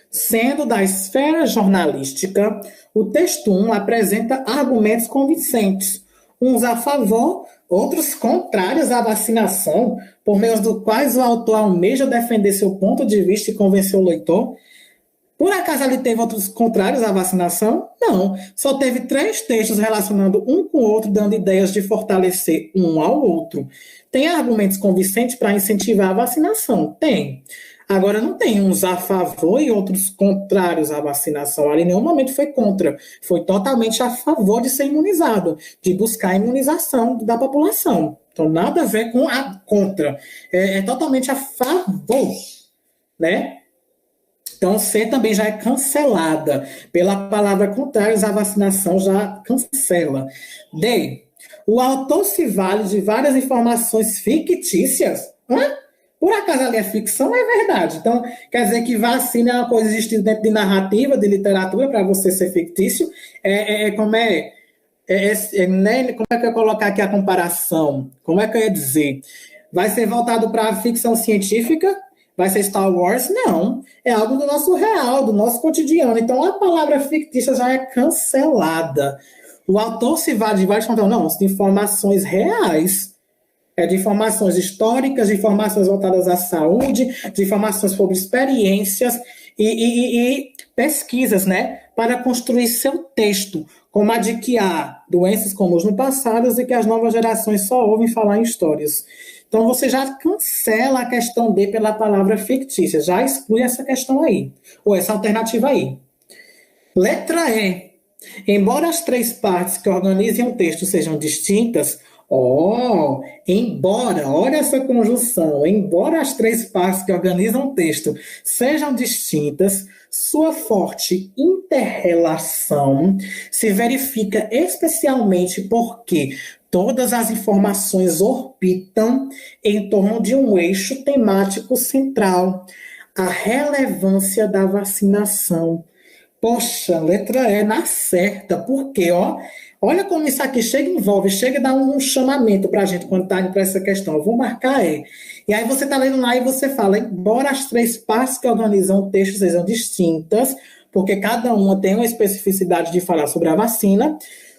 Sendo da esfera jornalística, o texto 1 apresenta argumentos convincentes, uns a favor, outros contrários à vacinação, por meio dos quais o autor almeja defender seu ponto de vista e convencer o leitor. Por acaso ele teve outros contrários à vacinação? Não. Só teve 3 textos relacionando um com o outro, dando ideias de fortalecer um ao outro. Tem argumentos convincentes para incentivar a vacinação? Tem. Agora, não tem uns a favor e outros contrários à vacinação. Ali, em nenhum momento foi contra. Foi totalmente a favor de ser imunizado, de buscar a imunização da população. Então, nada a ver com a contra. É totalmente a favor, né? Então, C também já é cancelada. Pela palavra contrários à vacinação, já cancela. D. O autor se vale de várias informações fictícias. Por acaso ali é ficção, é verdade. Então, quer dizer que vacina é uma coisa existente dentro de narrativa, de literatura, para você ser fictício. Como é que eu ia colocar aqui a comparação? Como é que eu ia dizer? Vai ser voltado para a ficção científica? Vai ser Star Wars? Não. É algo do nosso real, do nosso cotidiano. Então, a palavra fictícia já é cancelada. O autor se vale de várias de informações reais. De informações históricas, de informações voltadas à saúde, de informações sobre experiências e pesquisas, né, para construir seu texto, como a de que há doenças comuns no passado e que as novas gerações só ouvem falar em histórias. Então, você já cancela a questão D pela palavra fictícia, já exclui essa questão aí, ou essa alternativa aí. Letra E. Embora as 3 partes que organizem um texto sejam distintas, embora, olha essa conjunção, embora as 3 partes que organizam o texto sejam distintas, sua forte inter-relação se verifica especialmente porque todas as informações orbitam em torno de um eixo temático central, a relevância da vacinação. Poxa, letra E na certa, porque, olha como isso aqui chega a dar um chamamento para a gente quando está indo para essa questão. Eu vou marcar E. E aí você está lendo lá e você fala, embora as 3 partes que organizam o texto sejam distintas, porque cada uma tem uma especificidade de falar sobre a vacina,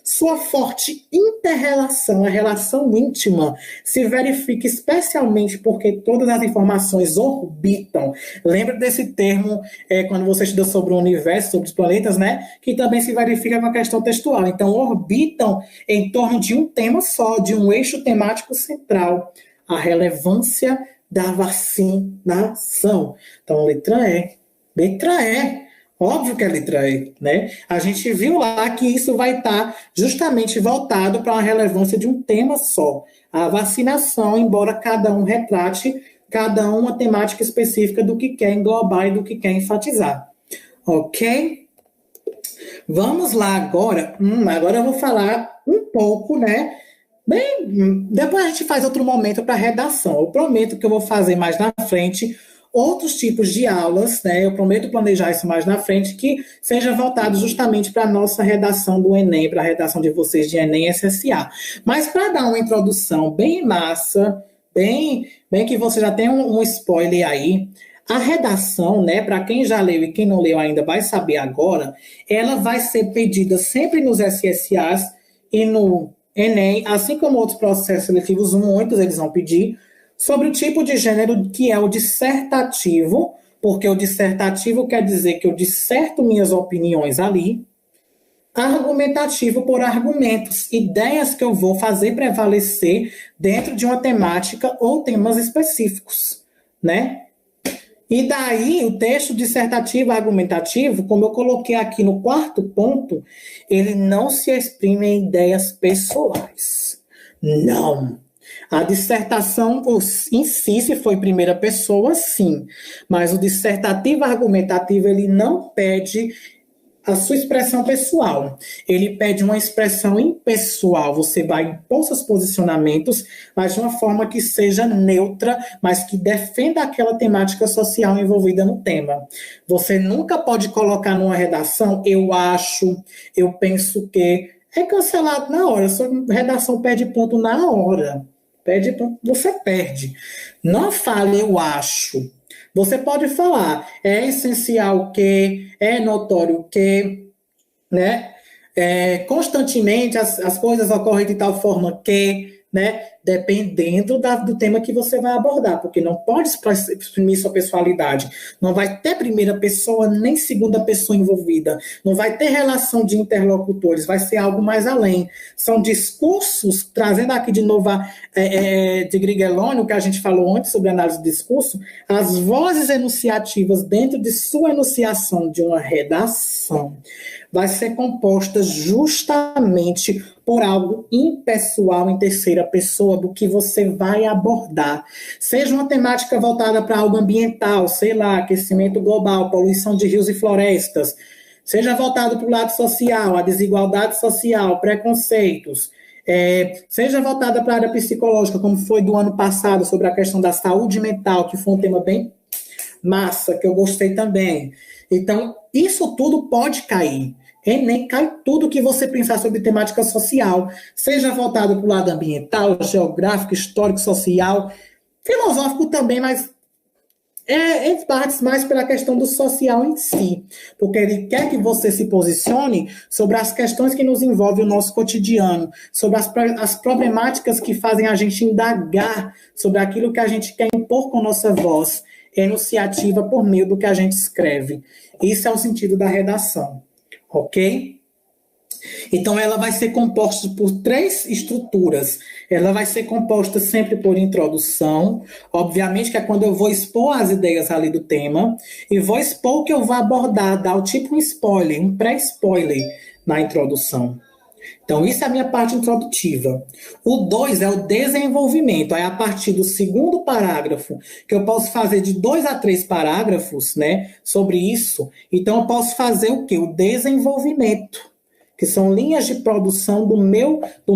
sua forte inter-relação, a relação íntima, se verifica especialmente porque todas as informações orbitam. Lembra desse termo quando você estuda sobre o universo, sobre os planetas, né? Que também se verifica com a questão textual. Então, orbitam em torno de um tema só, de um eixo temático central. A relevância da vacinação. Então, letra E. Letra E. Óbvio que é letra E, né? A gente viu lá que isso vai estar justamente voltado para a relevância de um tema só. A vacinação, embora cada um retrate cada um uma temática específica do que quer englobar e do que quer enfatizar. Ok? Vamos lá agora. Agora eu vou falar um pouco, né? Bem, depois a gente faz outro momento para redação. Eu prometo que eu vou fazer mais na frente outros tipos de aulas, né? Eu prometo planejar isso mais na frente, que seja voltado justamente para a nossa redação do Enem, para a redação de vocês de Enem SSA. Mas para dar uma introdução bem massa, bem que você já tem um spoiler aí, a redação, né, para quem já leu e quem não leu ainda vai saber agora, ela vai ser pedida sempre nos SSAs e no Enem, assim como outros processos seletivos, muitos eles vão pedir, sobre o tipo de gênero que é o dissertativo, porque o dissertativo quer dizer que eu disserto minhas opiniões ali, argumentativo por argumentos, ideias que eu vou fazer prevalecer dentro de uma temática ou temas específicos, né? E daí, o texto dissertativo argumentativo, como eu coloquei aqui no quarto ponto, ele não se exprime em ideias pessoais. Não. A dissertação em si, se for em primeira pessoa, sim. Mas o dissertativo argumentativo, ele não pede a sua expressão pessoal. Ele pede uma expressão impessoal. Você vai impor seus posicionamentos, mas de uma forma que seja neutra, mas que defenda aquela temática social envolvida no tema. Você nunca pode colocar numa redação, eu acho, eu penso que. É cancelado na hora. Sua redação perde ponto na hora. Perde ponto, você perde. Não fale, eu acho. Você pode falar, é essencial que, é notório que, né? Constantemente as coisas ocorrem de tal forma que, né? Dependendo do tema que você vai abordar, porque não pode exprimir sua pessoalidade. Não vai ter primeira pessoa nem segunda pessoa envolvida. Não vai ter relação de interlocutores, vai ser algo mais além. São discursos, trazendo aqui de novo de Grigelloni, que a gente falou antes sobre análise do discurso, as vozes enunciativas dentro de sua enunciação de uma redação vai ser composta justamente por algo impessoal em terceira pessoa do que você vai abordar. Seja uma temática voltada para algo ambiental, sei lá, aquecimento global, poluição de rios e florestas, seja voltado para o lado social, a desigualdade social, preconceitos, seja voltada para a área psicológica, como foi do ano passado, sobre a questão da saúde mental, que foi um tema bem massa, que eu gostei também. Então, isso tudo pode cair. Enem cai tudo que você pensar sobre temática social, seja voltado para o lado ambiental, geográfico, histórico, social, filosófico também, mas ele parte mais pela questão do social em si, porque ele quer que você se posicione sobre as questões que nos envolvem o nosso cotidiano, sobre as problemáticas que fazem a gente indagar sobre aquilo que a gente quer impor com nossa voz enunciativa por meio do que a gente escreve. Isso é o sentido da redação. Ok? Então, ela vai ser composta por 3 estruturas. Ela vai ser composta sempre por introdução, obviamente que é quando eu vou expor as ideias ali do tema, e vou expor o que eu vou abordar, dar o tipo um spoiler, um pré-spoiler na introdução. Então, isso é a minha parte introdutiva. O 2 é o desenvolvimento. É a partir do segundo parágrafo, que eu posso fazer de 2 a 3 parágrafos, né, sobre isso. Então, eu posso fazer o quê? O desenvolvimento, que são linhas de produção do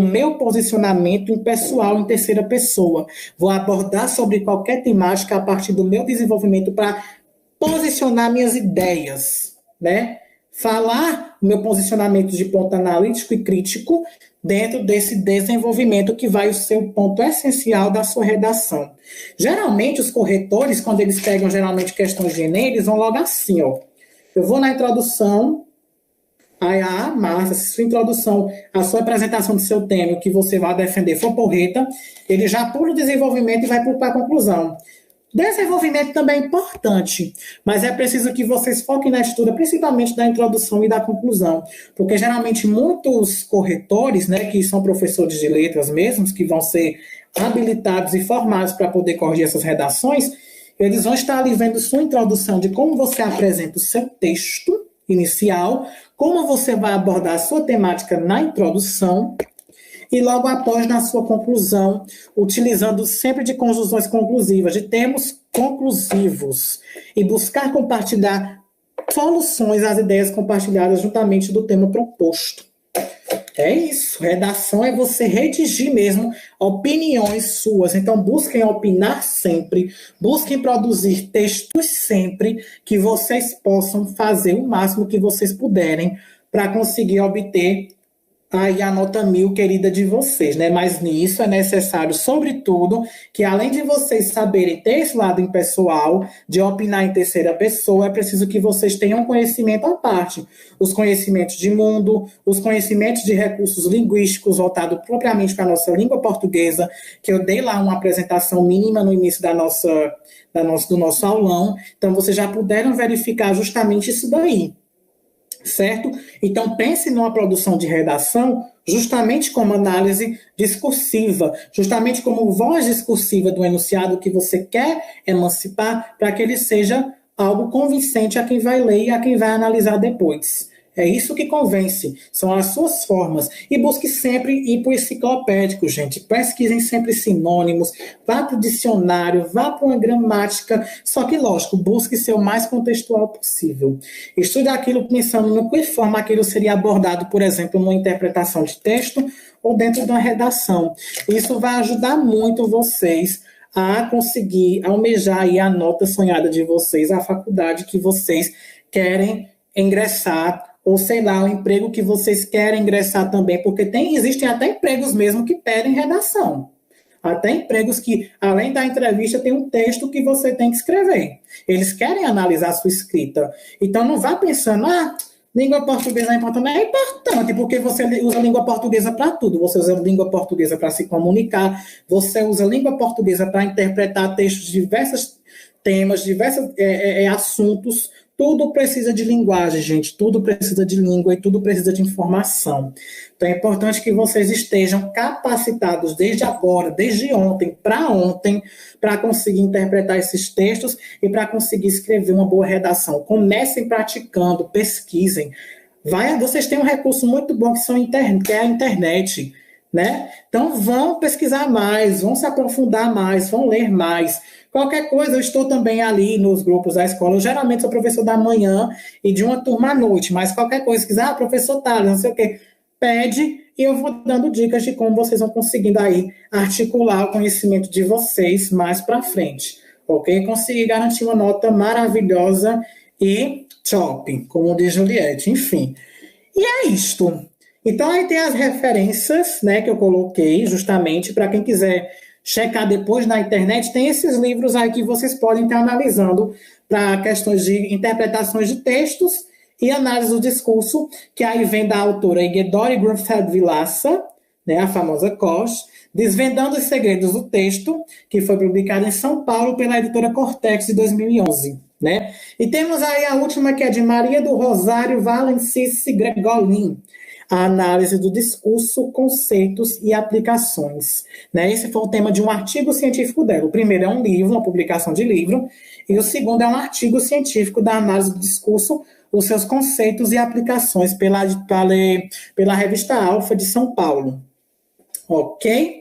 meu posicionamento impessoal em terceira pessoa. Vou abordar sobre qualquer temática a partir do meu desenvolvimento para posicionar minhas ideias, né? Falar o meu posicionamento de ponto analítico e crítico dentro desse desenvolvimento que vai ser o ponto essencial da sua redação. Geralmente, os corretores, quando eles pegam geralmente questões de Enem, eles vão logo assim, ó. Eu vou na introdução, aí, massa, se sua introdução, a sua apresentação do seu tema, o que você vai defender for porreta, ele já pula o desenvolvimento e vai para a conclusão. Desenvolvimento também é importante, mas é preciso que vocês foquem na estrutura, principalmente da introdução e da conclusão, porque geralmente muitos corretores, né, que são professores de letras mesmos, que vão ser habilitados e formados para poder corrigir essas redações, eles vão estar ali vendo sua introdução de como você apresenta o seu texto inicial, como você vai abordar a sua temática na introdução, e logo após na sua conclusão, utilizando sempre de conjunções conclusivas, de termos conclusivos, e buscar compartilhar soluções às ideias compartilhadas juntamente do tema proposto. É isso, redação é você redigir mesmo opiniões suas, então busquem opinar sempre, busquem produzir textos sempre, que vocês possam fazer o máximo que vocês puderem para conseguir obter aí a nota 1000 querida de vocês, né? Mas nisso é necessário, sobretudo, que além de vocês saberem ter esse lado impessoal, de opinar em terceira pessoa, é preciso que vocês tenham conhecimento à parte. Os conhecimentos de mundo, os conhecimentos de recursos linguísticos voltados propriamente para a nossa língua portuguesa, que eu dei lá uma apresentação mínima no início do nosso aulão. Então, vocês já puderam verificar justamente isso daí. Certo? Então, pense numa produção de redação justamente como análise discursiva, justamente como voz discursiva do enunciado que você quer emancipar para que ele seja algo convincente a quem vai ler e a quem vai analisar depois. É isso que convence, são as suas formas. E busque sempre ir para o enciclopédico, gente. Pesquisem sempre sinônimos, vá para o dicionário, vá para uma gramática, só que, lógico, busque ser o mais contextual possível. Estude aquilo pensando no que forma aquilo seria abordado, por exemplo, numa interpretação de texto ou dentro de uma redação. Isso vai ajudar muito vocês a conseguir almejar aí a nota sonhada de vocês, a faculdade que vocês querem ingressar, ou sei lá, o emprego que vocês querem ingressar também, porque existem até empregos mesmo que pedem redação. Até empregos que, além da entrevista, tem um texto que você tem que escrever. Eles querem analisar a sua escrita. Então, não vá pensando, língua portuguesa é importante. Não é importante, porque você usa língua portuguesa para tudo. Você usa língua portuguesa para se comunicar, você usa língua portuguesa para interpretar textos de diversos temas, diversos assuntos. Tudo precisa de linguagem, gente. Tudo precisa de língua e tudo precisa de informação. Então, é importante que vocês estejam capacitados desde agora, desde ontem, para conseguir interpretar esses textos e para conseguir escrever uma boa redação. Comecem praticando, pesquisem. Vocês têm um recurso muito bom que é a internet, né? Então, vão pesquisar mais, vão se aprofundar mais, vão ler mais. Qualquer coisa, eu estou também ali nos grupos da escola. Eu geralmente sou professor da manhã e de uma turma à noite, mas qualquer coisa, se quiser, professor Thales, não sei o quê, pede e eu vou dando dicas de como vocês vão conseguindo aí articular o conhecimento de vocês mais para frente, ok? Conseguir garantir uma nota maravilhosa e top, como diz Juliette, enfim. E é isto. Então, aí tem as referências, né, que eu coloquei justamente para quem quiser checar depois na internet, tem esses livros aí que vocês podem estar analisando para questões de interpretações de textos e análise do discurso, que aí vem da autora Igedori Grunfeld Vilaça, né, a famosa Koch, Desvendando os Segredos do Texto, que foi publicado em São Paulo pela editora Cortex de 2011. Né? E temos aí a última, que é de Maria do Rosário Valencice Gregolin, a análise do discurso, conceitos e aplicações. Né? Esse foi o tema de um artigo científico dela. O primeiro é um livro, uma publicação de livro, e o segundo é um artigo científico da análise do discurso, os seus conceitos e aplicações pela revista Alfa de São Paulo. Ok?